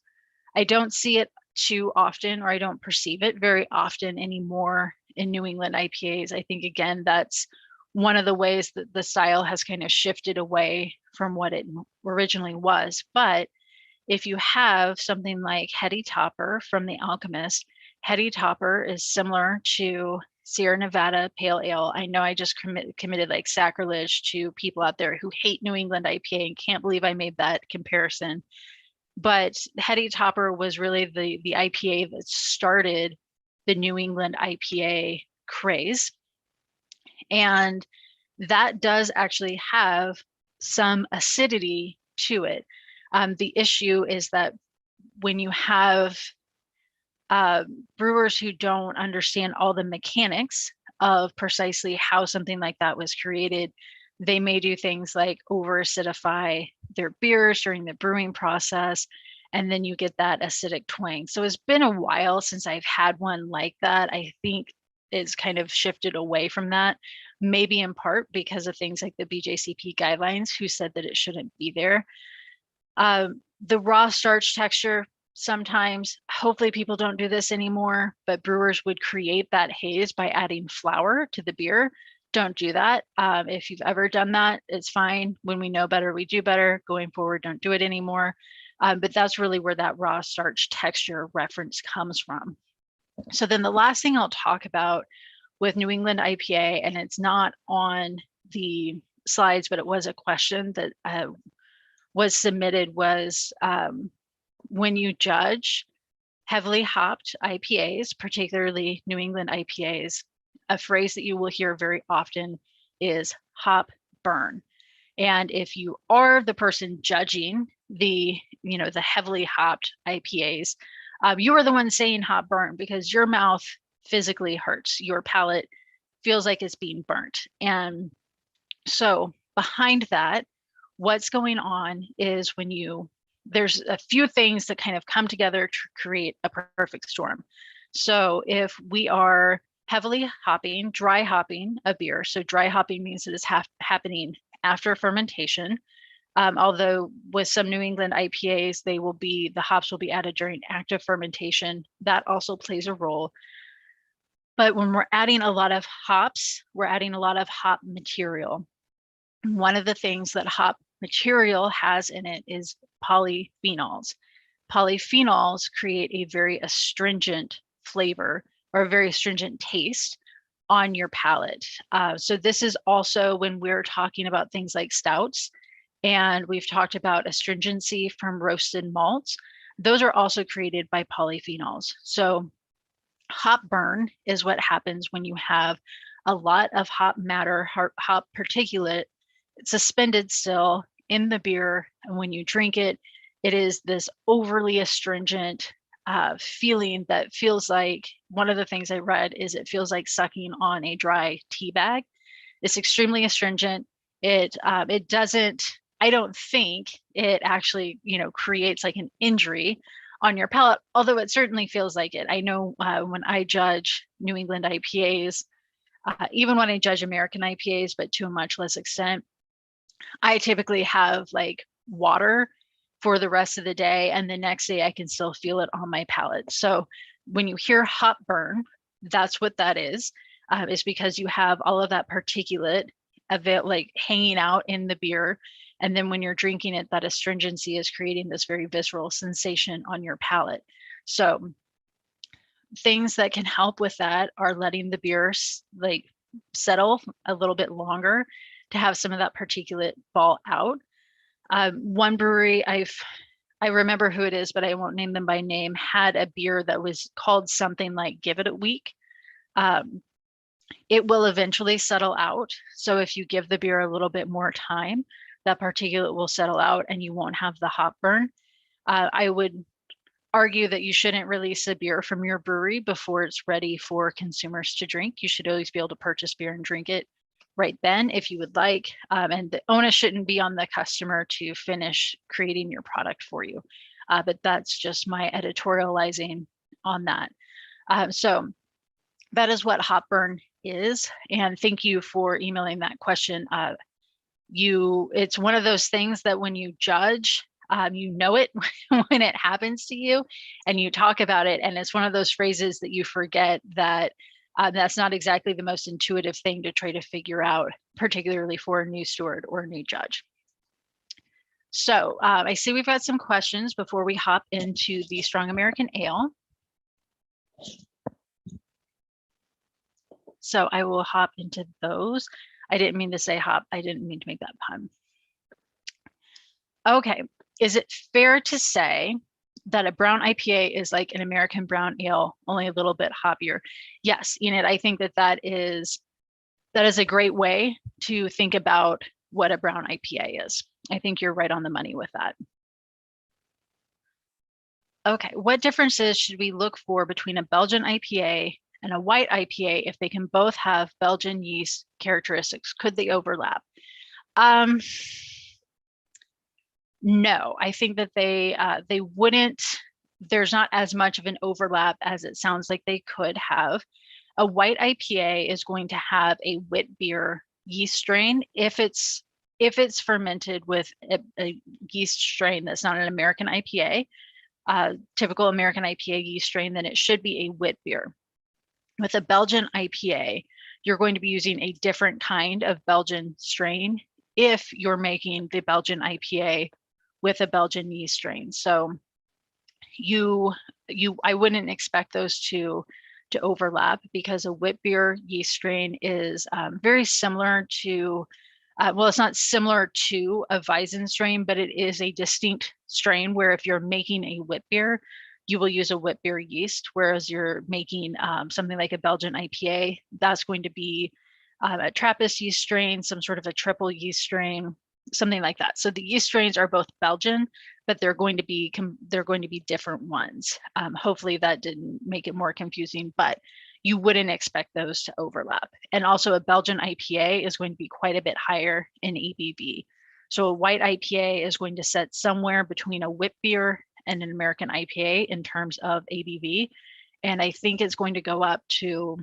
I don't see it too often, or I don't perceive it very often anymore in New England IPAs. I think, again, that's one of the ways that the style has kind of shifted away from what it originally was. But if you have something like Heady Topper from The Alchemist, Heady Topper is similar to Sierra Nevada Pale Ale. I know I just committed like sacrilege to people out there who hate New England IPA and can't believe I made that comparison. But Heady Topper was really the IPA that started the New England IPA craze. And that does actually have some acidity to it. The issue is that when you have brewers who don't understand all the mechanics of precisely how something like that was created, they may do things like over acidify their beers during the brewing process, and then you get that acidic twang. So it's been a while since I've had one like that. I think is kind of shifted away from that, maybe in part because of things like the BJCP guidelines, who said that it shouldn't be there. The raw starch texture, sometimes, hopefully people don't do this anymore, but brewers would create that haze by adding flour to the beer. Don't do that. If you've ever done that, it's fine. When we know better, we do better. Going forward, don't do it anymore. But that's really where that raw starch texture reference comes from. So then the last thing I'll talk about with New England IPA, and it's not on the slides, but it was a question that was submitted, was when you judge heavily hopped IPAs, particularly New England IPAs, a phrase that you will hear very often is hop burn. And if you are the person judging the heavily hopped IPAs, you are the one saying hop burn because your mouth physically hurts. Your palate feels like it's being burnt. And so behind that, what's going on is there's a few things that kind of come together to create a perfect storm. So if we are heavily hopping, dry hopping a beer, so dry hopping means that it's happening after fermentation. Although with some New England IPAs, the hops will be added during active fermentation. That also plays a role. But when we're adding a lot of hops, we're adding a lot of hop material. One of the things that hop material has in it is polyphenols. Polyphenols create a very astringent flavor or a very astringent taste on your palate. So this is also when we're talking about things like stouts, and we've talked about astringency from roasted malts. Those are also created by polyphenols. So hop burn is what happens when you have a lot of hop matter, hop particulate suspended still in the beer, and when you drink it, it is this overly astringent feeling that feels like, one of the things I read is it feels like sucking on a dry tea bag. It's extremely astringent. It doesn't, I don't think it actually, creates like an injury on your palate, although it certainly feels like it. I know when I judge New England IPAs, even when I judge American IPAs, but to a much less extent, I typically have like water for the rest of the day, and the next day I can still feel it on my palate. So when you hear hop burn, that's what that is because you have all of that particulate of it like hanging out in the beer. And then when you're drinking it, that astringency is creating this very visceral sensation on your palate. So things that can help with that are letting the beer like settle a little bit longer to have some of that particulate fall out. One brewery, I remember who it is, but I won't name them by name, had a beer that was called something like Give It a Week. It will eventually settle out. So if you give the beer a little bit more time, that particulate will settle out and you won't have the hop burn. I would argue that you shouldn't release a beer from your brewery before it's ready for consumers to drink. You should always be able to purchase beer and drink it right then if you would like. And the onus shouldn't be on the customer to finish creating your product for you. But that's just my editorializing on that. So that is what hop burn is. And thank you for emailing that question. It's one of those things that when you judge, you know it when it happens to you and you talk about it. And it's one of those phrases that you forget that that's not exactly the most intuitive thing to try to figure out, particularly for a new steward or a new judge. So I see we've got some questions before we hop into the Strong American Ale. So I will hop into those. I didn't mean to say hop. I didn't mean to make that pun. Okay, is it fair to say that a brown IPA is like an American brown ale, only a little bit hoppier? Yes, Enid, I think that is a great way to think about what a brown IPA is. I think you're right on the money with that. Okay, what differences should we look for between a Belgian IPA and a white IPA if they can both have Belgian yeast characteristics? Could they overlap? No, I think that they wouldn't. There's not as much of an overlap as it sounds like they could have. A white IPA is going to have a wit beer yeast strain if it's fermented with a yeast strain that's not an American IPA, typical American IPA yeast strain, then it should be a wit beer. With a Belgian IPA, you're going to be using a different kind of Belgian strain if you're making the Belgian IPA with a Belgian yeast strain. So I wouldn't expect those two to overlap, because a wit beer yeast strain is very similar to, well, it's not similar to a Weizen strain, but it is a distinct strain where if you're making a wit beer, you will use a wit beer yeast, whereas you're making something like a Belgian IPA, that's going to be a Trappist yeast strain, some sort of a triple yeast strain, something like that. So the yeast strains are both Belgian, but they're going to be different ones. Hopefully that didn't make it more confusing, but you wouldn't expect those to overlap. And also a Belgian IPA is going to be quite a bit higher in ABV. So a white IPA is going to set somewhere between a wit beer and an American IPA in terms of ABV. And I think it's going to go up to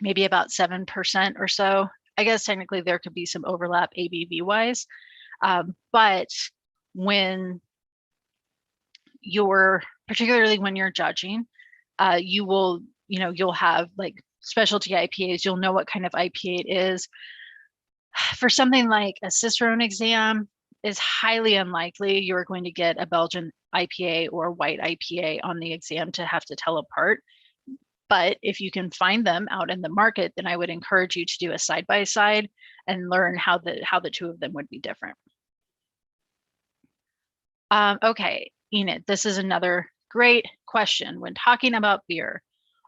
maybe about 7% or so. I guess technically there could be some overlap ABV wise, but particularly when you're judging, you'll have like specialty IPAs, you'll know what kind of IPA it is. For something like a Cicerone exam, is highly unlikely you're going to get a Belgian IPA or a white IPA on the exam to have to tell apart. But if you can find them out in the market, then I would encourage you to do a side-by-side and learn how the two of them would be different. Okay, Enid, this is another great question. When talking about beer,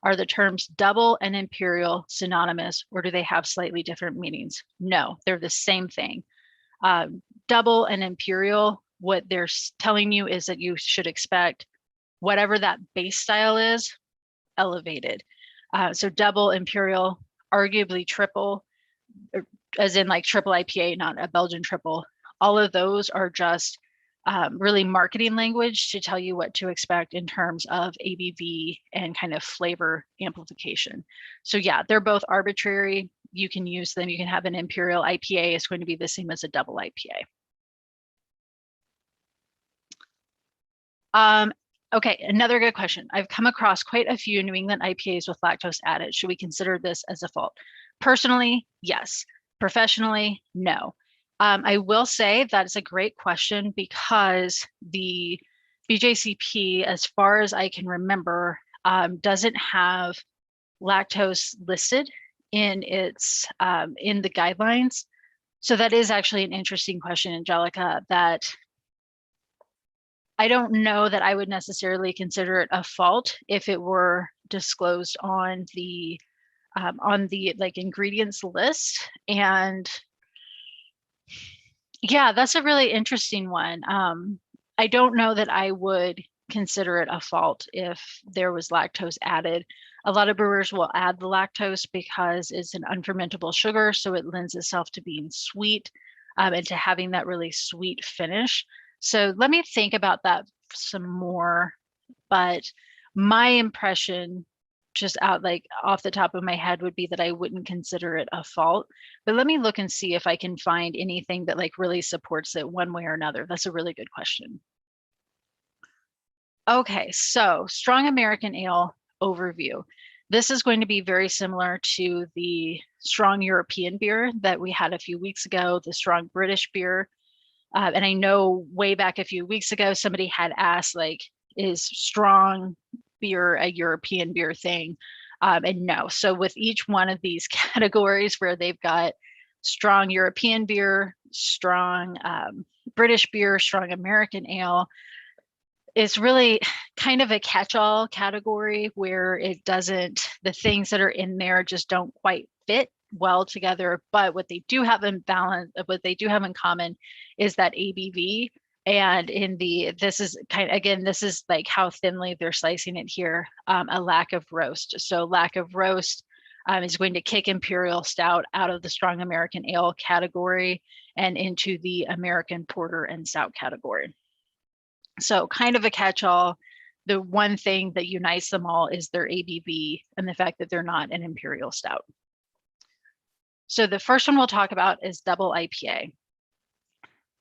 are the terms double and imperial synonymous, or do they have slightly different meanings? No, they're the same thing. Double and imperial, what they're telling you is that you should expect whatever that base style is, elevated. So double, imperial, arguably triple, as in like triple IPA, not a Belgian triple. All of those are just really marketing language to tell you what to expect in terms of ABV and kind of flavor amplification. So yeah, they're both arbitrary. You can use them. You can have an imperial IPA is going to be the same as a double IPA. Okay, another good question. I've come across quite a few New England IPAs with lactose added. Should we consider this as a fault? Personally, yes. Professionally, no. I will say that's a great question, because the BJCP, as far as I can remember, doesn't have lactose listed in its in the guidelines. So that is actually an interesting question, Angelica, that I don't know that I would necessarily consider it a fault if it were disclosed on the like ingredients list. And yeah, that's a really interesting one. I don't know that I would consider it a fault if there was lactose added. A lot of brewers will add the lactose because it's an unfermentable sugar, so it lends itself to being sweet and to having that really sweet finish. So let me think about that some more. But my impression, just out like off the top of my head, would be that I wouldn't consider it a fault. But let me look and see if I can find anything that like really supports it one way or another. That's a really good question. Okay, so strong American ale overview. This is going to be very similar to the strong European beer that we had a few weeks ago, the strong British beer. And I know way back a few weeks ago, somebody had asked, like, is strong beer a European beer thing? And no. So with each one of these categories where they've got strong European beer, strong British beer, strong American ale, it's really kind of a catch-all category where it doesn't, the things that are in there just don't quite fit well together. But what they do have in balance, what they do have in common is that ABV. And in the, this is kind of, again, this is like how thinly they're slicing it here, a lack of roast. So lack of roast is going to kick Imperial Stout out of the strong American ale category and into the American Porter and Stout category. So kind of a catch-all. the one thing that unites them all is their ABV and the fact that they're not an imperial stout. So the first one we'll talk about is double IPA.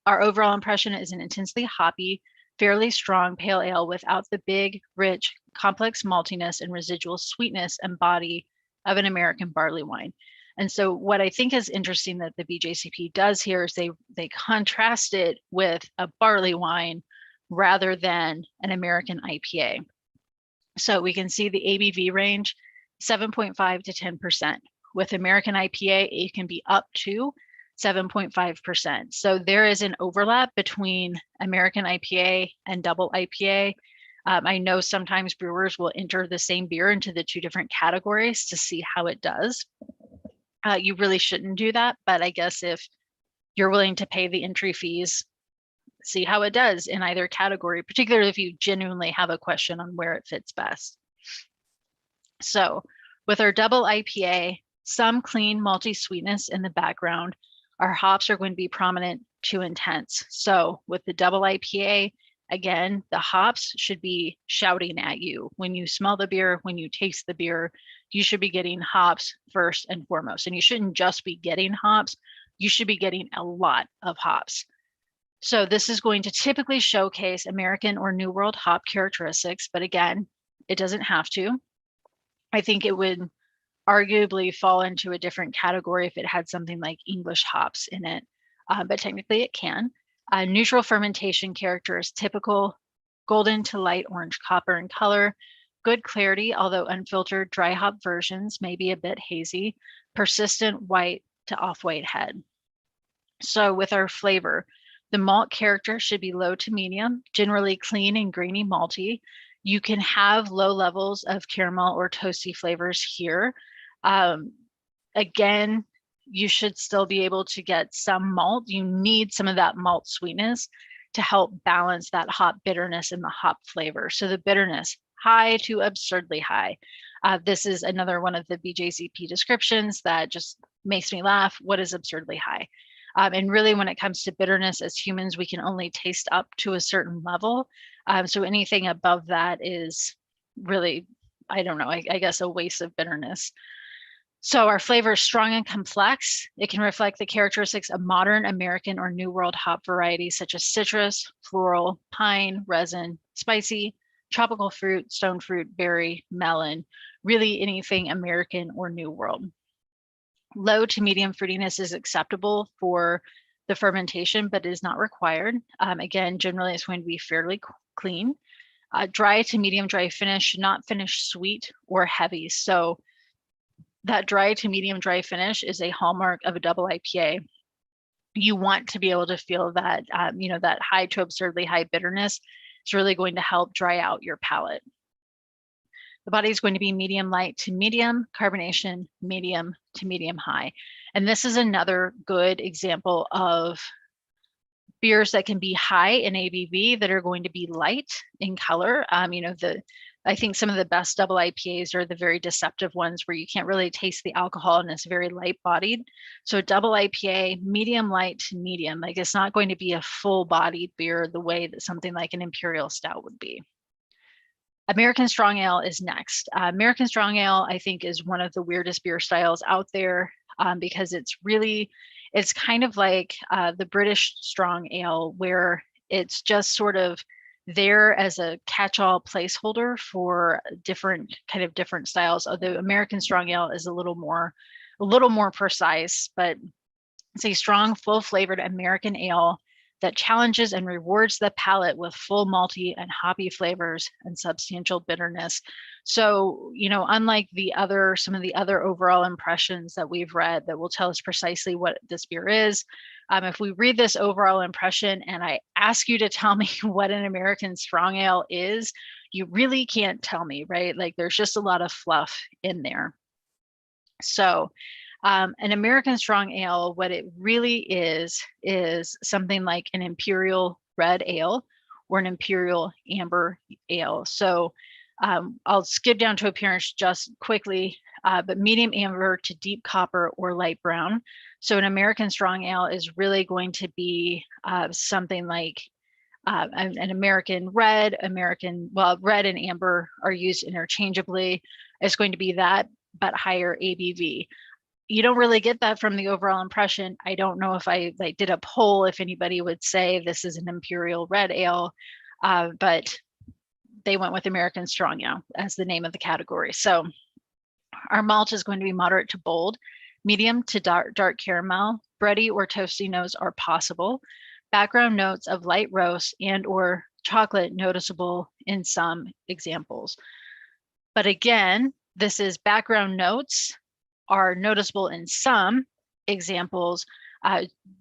Our overall impression is an intensely hoppy, fairly strong pale ale without the big, rich, complex maltiness and residual sweetness and body of an American barley wine. And so what I think is interesting that the BJCP does here is they contrast it with a barley wine rather than an American IPA. So we can see the ABV range 7.5 to 10%. With American IPA, it can be up to 7.5%. So there is an overlap between American IPA and double IPA. I know sometimes brewers will enter the same beer into the two different categories to see how it does. You really shouldn't do that, but I guess if you're willing to pay the entry fees, see how it does in either category, particularly if you genuinely have a question on where it fits best. So with our double IPA, some clean malty sweetness in the background. Our hops are going to be prominent to intense. So with the double IPA, again, the hops should be shouting at you. When you smell the beer, when you taste the beer, you should be getting hops first and foremost. And you shouldn't just be getting hops, you should be getting a lot of hops. So this is going to typically showcase American or New World hop characteristics, but again, it doesn't have to. I think it would arguably fall into a different category if it had something like English hops in it, but technically it can. Neutral fermentation character is typical, golden to light orange copper in color, good clarity, although unfiltered dry hop versions may be a bit hazy, persistent white to off-white head. So with our flavor, the malt character should be low to medium, generally clean and grainy malty. You can have low levels of caramel or toasty flavors here. Again, you should still be able to get some malt. You need some of that malt sweetness to help balance that hop bitterness and the hop flavor. So the bitterness, high to absurdly high. This is another one of the BJCP descriptions that just makes me laugh. What is absurdly high? And really, when it comes to bitterness, as humans, we can only taste up to a certain level. So anything above that is really, I don't know, I guess a waste of bitterness. So our flavor is strong and complex. It can reflect the characteristics of modern American or New World hop varieties such as citrus, floral, pine, resin, spicy, tropical fruit, stone fruit, berry, melon, really anything American or New World. Low to medium fruitiness is acceptable for the fermentation, but is not required. Again, generally it's going to be fairly clean. Dry to medium dry finish should not finish sweet or heavy. So that dry to medium dry finish is a hallmark of a double IPA. You want to be able to feel that, that high to absurdly high bitterness is really going to help dry out your palate. The body is going to be medium light to medium, carbonation, medium to medium high. And this is another good example of beers that can be high in ABV that are going to be light in color. I think some of the best double IPAs are the very deceptive ones where you can't really taste the alcohol and it's very light bodied. So double IPA, medium light to medium, like it's not going to be a full bodied beer the way that something like an Imperial Stout would be. American Strong Ale is next. American Strong Ale, I think, is one of the weirdest beer styles out there because it's kind of like the British Strong Ale, where it's just sort of there as a catch-all placeholder for different styles. Although American Strong Ale is a little more precise, but it's a strong, full-flavored American ale that challenges and rewards the palate with full malty and hoppy flavors and substantial bitterness. So, unlike some of the other overall impressions that we've read that will tell us precisely what this beer is, if we read this overall impression and I ask you to tell me what an American Strong Ale is, you really can't tell me, right? Like there's just a lot of fluff in there. So an American Strong Ale, what it really is something like an Imperial Red Ale or an Imperial Amber Ale. So I'll skip down to appearance just quickly, but medium amber to deep copper or light brown. So an American Strong Ale is really going to be something like An American red, red and amber are used interchangeably. It's going to be that, but higher ABV. You don't really get that from the overall impression. I don't know if I did a poll if anybody would say this is an imperial red ale, but they went with American Strong Ale as the name of the category. So our malt is going to be moderate to bold, medium to dark caramel, bready or toasty notes are possible. Background notes of light roast and or chocolate noticeable in some examples. But again, this is background notes are noticeable in some examples.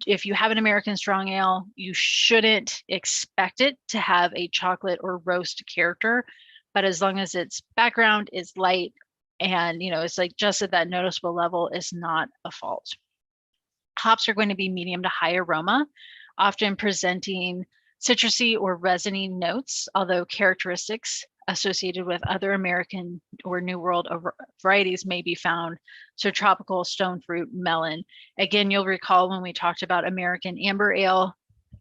If you have an American Strong Ale, you shouldn't expect it to have a chocolate or roast character, but as long as its background is light and it's like just at that noticeable level, is not a fault. Hops are going to be medium to high aroma, often presenting citrusy or resiny notes, although characteristics associated with other American or New World varieties may be found. So tropical, stone fruit, melon. Again, you'll recall when we talked about American Amber Ale,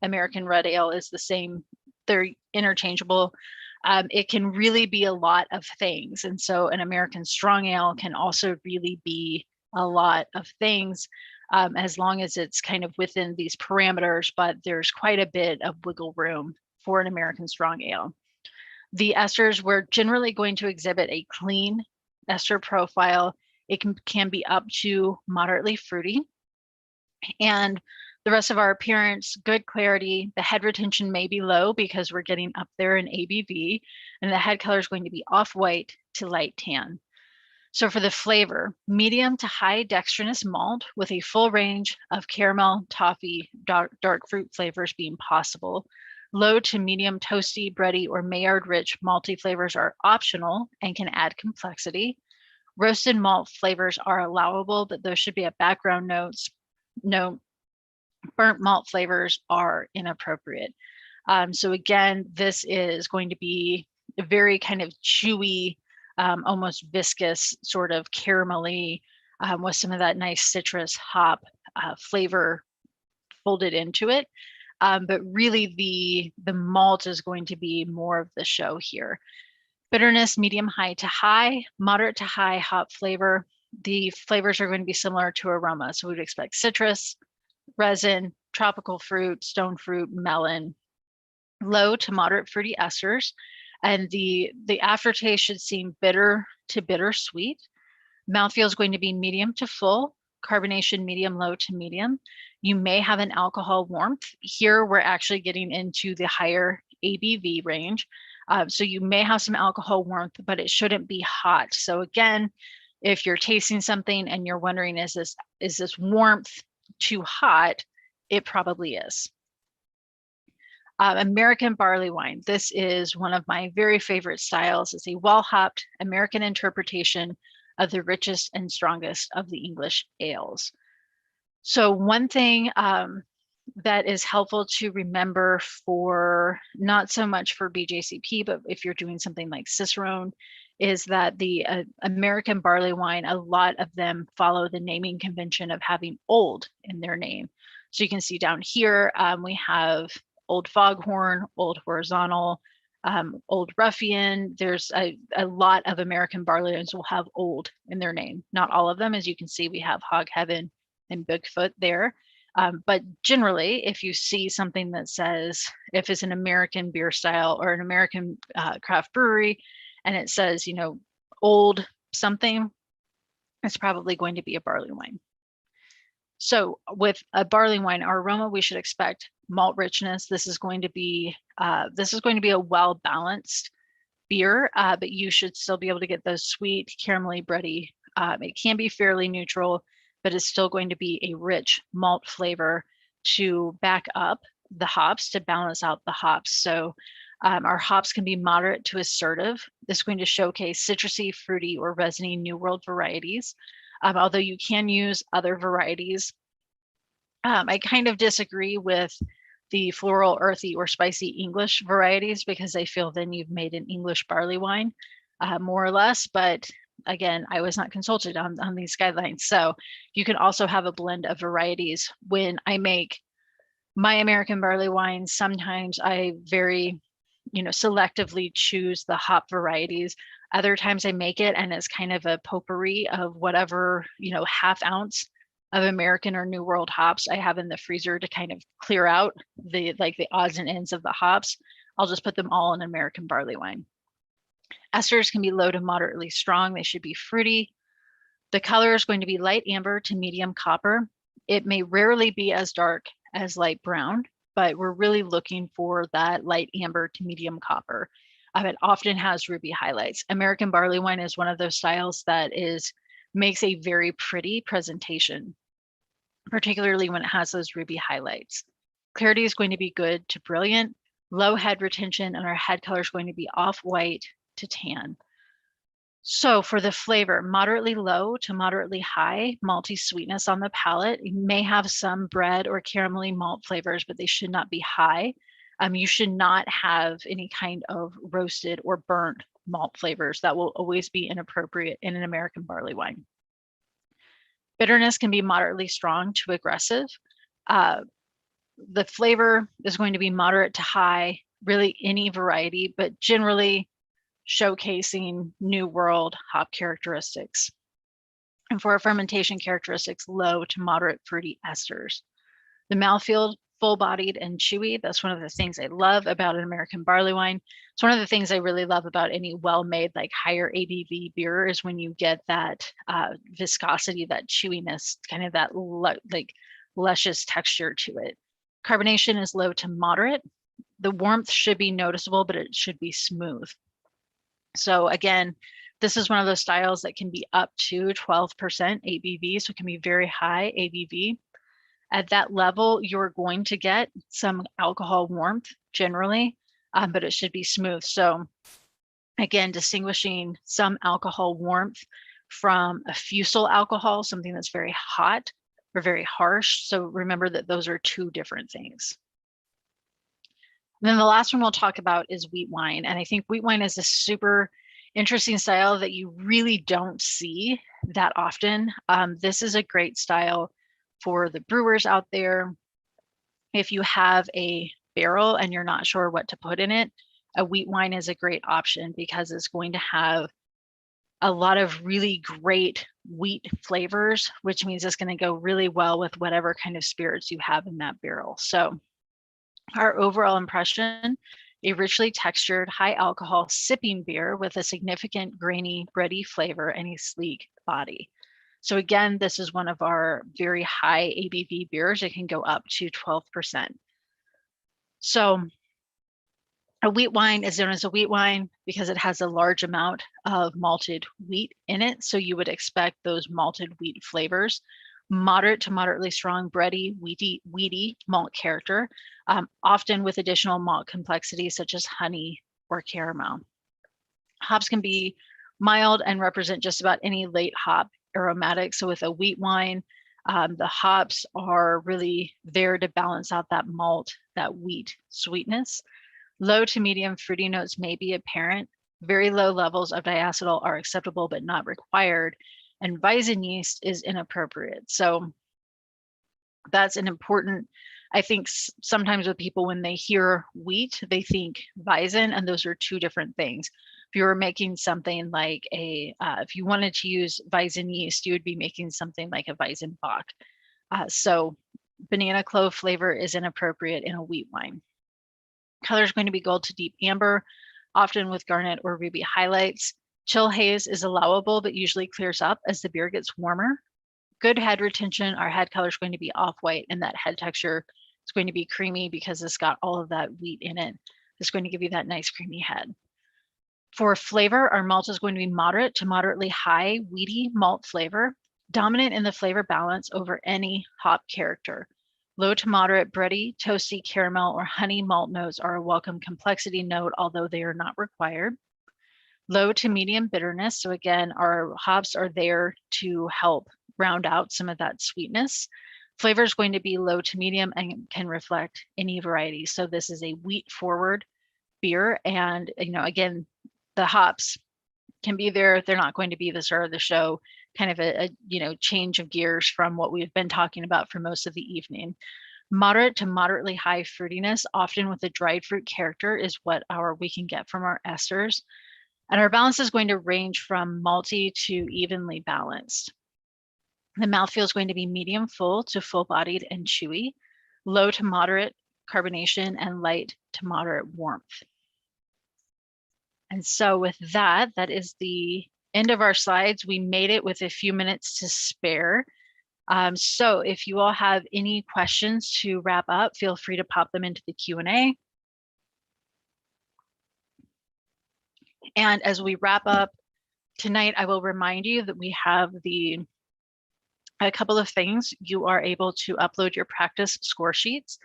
American Red Ale is the same. They're interchangeable. It can really be a lot of things. And so an American Strong Ale can also really be a lot of things, as long as it's kind of within these parameters, but there's quite a bit of wiggle room for an American Strong Ale. The esters, we're generally going to exhibit a clean ester profile. It can be up to moderately fruity. And the rest of our appearance, good clarity. The head retention may be low because we're getting up there in ABV, and the head color is going to be off-white to light tan. So for the flavor, medium to high dextrinous malt with a full range of caramel, toffee, dark fruit flavors being possible. Low to medium toasty, bready, or Maillard-rich malty flavors are optional and can add complexity. Roasted malt flavors are allowable, but those should be at background notes. No, burnt malt flavors are inappropriate. So again, this is going to be a very kind of chewy, almost viscous, sort of caramelly, with some of that nice citrus hop flavor folded into it. But really the malt is going to be more of the show here. Bitterness, medium high to high, moderate to high hop flavor. The flavors are going to be similar to aroma. So we'd expect citrus, resin, tropical fruit, stone fruit, melon. Low to moderate fruity esters. And the aftertaste should seem bitter to bittersweet. Mouthfeel is going to be medium to full, carbonation medium, low to medium. You may have an alcohol warmth. Here we're actually getting into the higher ABV range. So you may have some alcohol warmth, but it shouldn't be hot. So again, if you're tasting something and you're wondering, is this warmth too hot? It probably is. American barley wine. This is one of my very favorite styles. It's a well-hopped American interpretation of the richest and strongest of the English ales. So one thing that is helpful to remember for, not so much for BJCP, but if you're doing something like Cicerone, is that the American barley wine, a lot of them follow the naming convention of having old in their name. So you can see down here, we have Old Foghorn, Old Horizontal, Old Ruffian. There's a lot of American barley wines will have old in their name. Not all of them, as you can see, we have Hog Heaven and Bigfoot there. But generally, if you see something that says, if it's an American beer style or an American craft brewery, and it says, old something, it's probably going to be a barley wine. So with a barley wine, our aroma, we should expect malt richness. This is going to be a well-balanced beer, but you should still be able to get those sweet, caramelly, bready. It can be fairly neutral, but it's still going to be a rich malt flavor to back up the hops, to balance out the hops. So our hops can be moderate to assertive. This is going to showcase citrusy, fruity, or resiny New World varieties. Although you can use other varieties. I kind of disagree with the floral, earthy, or spicy English varieties because I feel then you've made an English barley wine, more or less. But again, I was not consulted on these guidelines. So you can also have a blend of varieties. When I make My American barley wine, sometimes I very, selectively choose the hop varieties. Other times I make it and it's kind of a potpourri of whatever, half ounce of American or New World hops I have in the freezer to kind of clear out the odds and ends of the hops. I'll just put them all in American barley wine. Esters can be low to moderately strong. They should be fruity. The color is going to be light amber to medium copper. It may rarely be as dark as light brown, but we're really looking for that light amber to medium copper. It often has ruby highlights. American barley wine is one of those styles that makes a very pretty presentation, particularly when it has those ruby highlights. Clarity is going to be good to brilliant, low head retention, and our head color is going to be off-white to tan. So for the flavor, moderately low to moderately high malty sweetness on the palate. You may have some bread or caramelly malt flavors, but they should not be high. You should not have any kind of roasted or burnt malt flavors. That will always be inappropriate in an American barley wine. Bitterness can be moderately strong to aggressive. The flavor is going to be moderate to high, really any variety, but generally showcasing New World hop characteristics. And for our fermentation characteristics, low to moderate fruity esters. The mouthfeel, full-bodied and chewy. That's one of the things I love about an American barley wine. It's one of the things I really love about any well-made, like higher ABV beer, is when you get that viscosity, that chewiness, kind of that luscious texture to it. Carbonation is low to moderate. The warmth should be noticeable, but it should be smooth. So again, this is one of those styles that can be up to 12% ABV, so it can be very high ABV. At that level, you're going to get some alcohol warmth generally, but it should be smooth. So again, distinguishing some alcohol warmth from a fusel alcohol, something that's very hot or very harsh. So remember that those are two different things. And then the last one we'll talk about is wheat wine. And I think wheat wine is a super interesting style that you really don't see that often. This is a great style for the brewers out there. If you have a barrel and you're not sure what to put in it, a wheat wine is a great option because it's going to have a lot of really great wheat flavors, which means it's going to go really well with whatever kind of spirits you have in that barrel. So our overall impression, a richly textured, high alcohol sipping beer with a significant grainy, bready flavor and a sleek body. So again, this is one of our very high ABV beers. It can go up to 12%. So a wheat wine is known as a wheat wine because it has a large amount of malted wheat in it. So you would expect those malted wheat flavors. Moderate to moderately strong, bready, weedy malt character, often with additional malt complexity such as honey or caramel. Hops can be mild and represent just about any late hop aromatic. So with a wheat wine, the hops are really there to balance out that malt, that wheat sweetness. Low to medium fruity notes may be apparent. Very low levels of diacetyl are acceptable but not required. And Weizen yeast is inappropriate. So that's an important, I think sometimes with people when they hear wheat, they think Weizen, and those are two different things. If you were making something like if you wanted to use Weizen yeast, you would be making something like a Weizenbock. So banana clove flavor is inappropriate in a wheat wine. Color is going to be gold to deep amber, often with garnet or ruby highlights. Chill haze is allowable, but usually clears up as the beer gets warmer. Good head retention, our head color is going to be off-white, and that head texture is going to be creamy because it's got all of that wheat in it. It's going to give you that nice creamy head. For flavor, our malt is going to be moderate to moderately high, weedy malt flavor, dominant in the flavor balance over any hop character. Low to moderate bready, toasty, caramel, or honey malt notes are a welcome complexity note, although they are not required. Low to medium bitterness. So again, our hops are there to help round out some of that sweetness. Flavor is going to be low to medium and can reflect any variety. So this is a wheat forward beer. And, again, the hops can be there. They're not going to be the star of the show, kind of a change of gears from what we've been talking about for most of the evening. Moderate to moderately high fruitiness, often with a dried fruit character, is what we can get from our esters. And our balance is going to range from malty to evenly balanced. The mouthfeel is going to be medium full to full-bodied and chewy, low to moderate carbonation, and light to moderate warmth. And so with that, that is the end of our slides. We made it with a few minutes to spare. So if you all have any questions to wrap up, feel free to pop them into the Q&A. And as we wrap up tonight, I will remind you that we have a couple of things. You are able to upload your practice score sheets.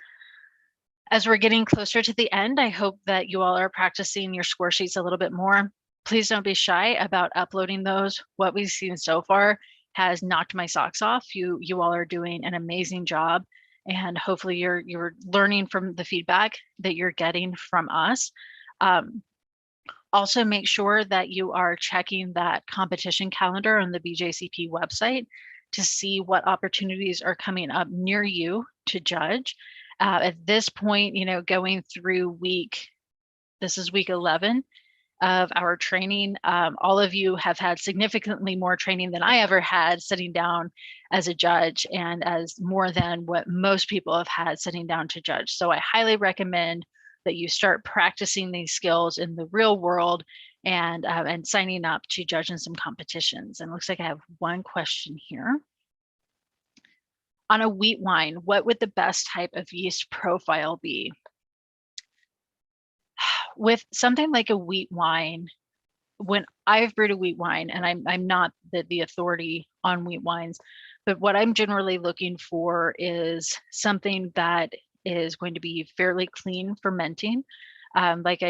As we're getting closer to the end, I hope that you all are practicing your score sheets a little bit more. Please don't be shy about uploading those. What we've seen so far has knocked my socks off. You all are doing an amazing job, and hopefully you're learning from the feedback that you're getting from us. Also, make sure that you are checking that competition calendar on the BJCP website to see what opportunities are coming up near you to judge. At this point, going through this is week 11 of our training. All of you have had significantly more training than I ever had sitting down as a judge, and as more than what most people have had sitting down to judge. So I highly recommend that you start practicing these skills in the real world and signing up to judge in some competitions. And it looks like I have one question here. On a wheat wine, what would the best type of yeast profile be? With something like a wheat wine, when I've brewed a wheat wine, and I'm not the authority on wheat wines, but what I'm generally looking for is something that is going to be fairly clean fermenting. Like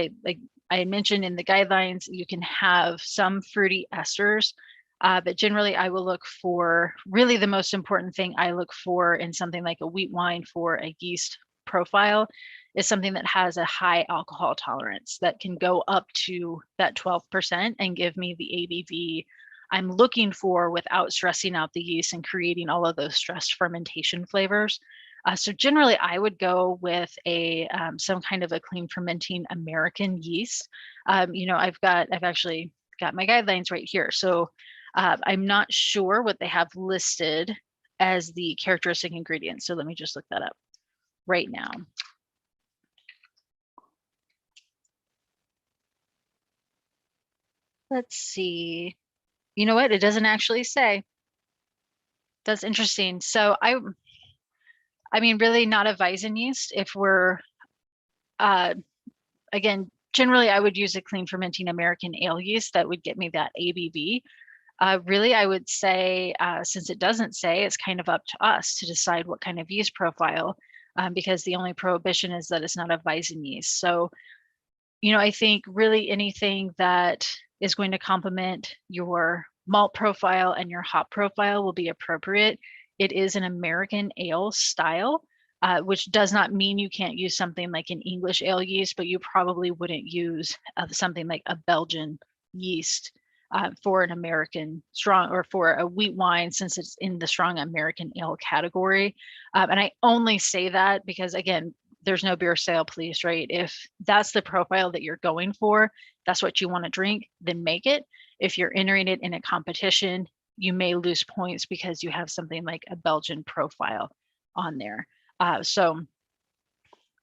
I mentioned in the guidelines, you can have some fruity esters, but generally I will look for, really the most important thing I look for in something like a wheat wine for a yeast profile is something that has a high alcohol tolerance that can go up to that 12% and give me the ABV I'm looking for without stressing out the yeast and creating all of those stressed fermentation flavors. So generally, I would go with some kind of a clean fermenting American yeast. I've actually got my guidelines right here. So I'm not sure what they have listed as the characteristic ingredients. So let me just look that up right now. Let's see. You know what? It doesn't actually say. That's interesting. So I mean, really not a Weizen yeast. If we're, again, generally I would use a clean fermenting American ale yeast that would get me that ABV. Really, I would say, since it doesn't say, it's kind of up to us to decide what kind of yeast profile, because the only prohibition is that it's not a Weizen yeast. So, I think really anything that is going to complement your malt profile and your hop profile will be appropriate. It is an American ale style, which does not mean you can't use something like an English ale yeast, but you probably wouldn't use something like a Belgian yeast for an American strong, or for a wheat wine, since it's in the strong American ale category. And I only say that because, again, there's no beer sale police, right? If that's the profile that you're going for, that's what you want to drink, then make it. If you're entering it in a competition, you may lose points because you have something like a Belgian profile on there. So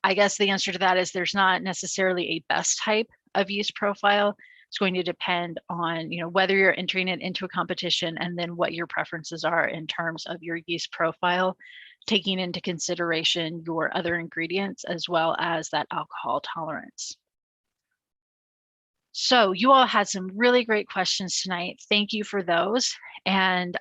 I guess the answer to that is there's not necessarily a best type of yeast profile. It's going to depend on, whether you're entering it into a competition and then what your preferences are in terms of your yeast profile, taking into consideration your other ingredients as well as that alcohol tolerance. So you all had some really great questions tonight. Thank you for those. And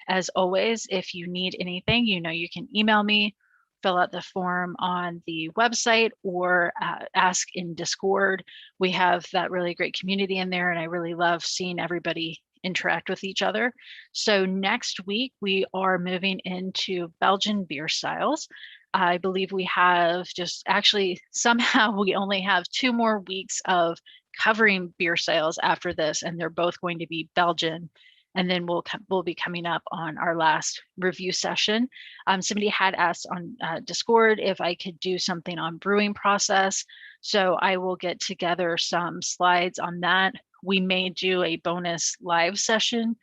as always, if you need anything, you can email me, fill out the form on the website, or ask in Discord. We have that really great community in there, and I really love seeing everybody interact with each other. So next week, we are moving into Belgian beer styles. I believe we have somehow we only have 2 more weeks of covering beer styles after this, and they're both going to be Belgian. And then we'll be coming up on our last review session. Somebody had asked on Discord if I could do something on brewing process. So I will get together some slides on that. We may do a bonus live session,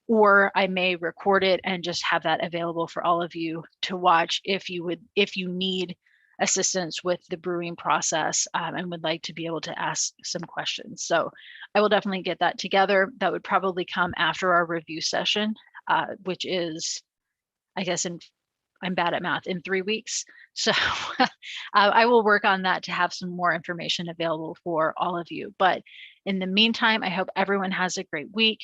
or I may record it and just have that available for all of you to watch if you need assistance with the brewing process and would like to be able to ask some questions. So I will definitely get that together. That would probably come after our review session, which is, I guess, I'm bad at math, in 3 weeks. So I will work on that to have some more information available for all of you. But in the meantime, I hope everyone has a great week.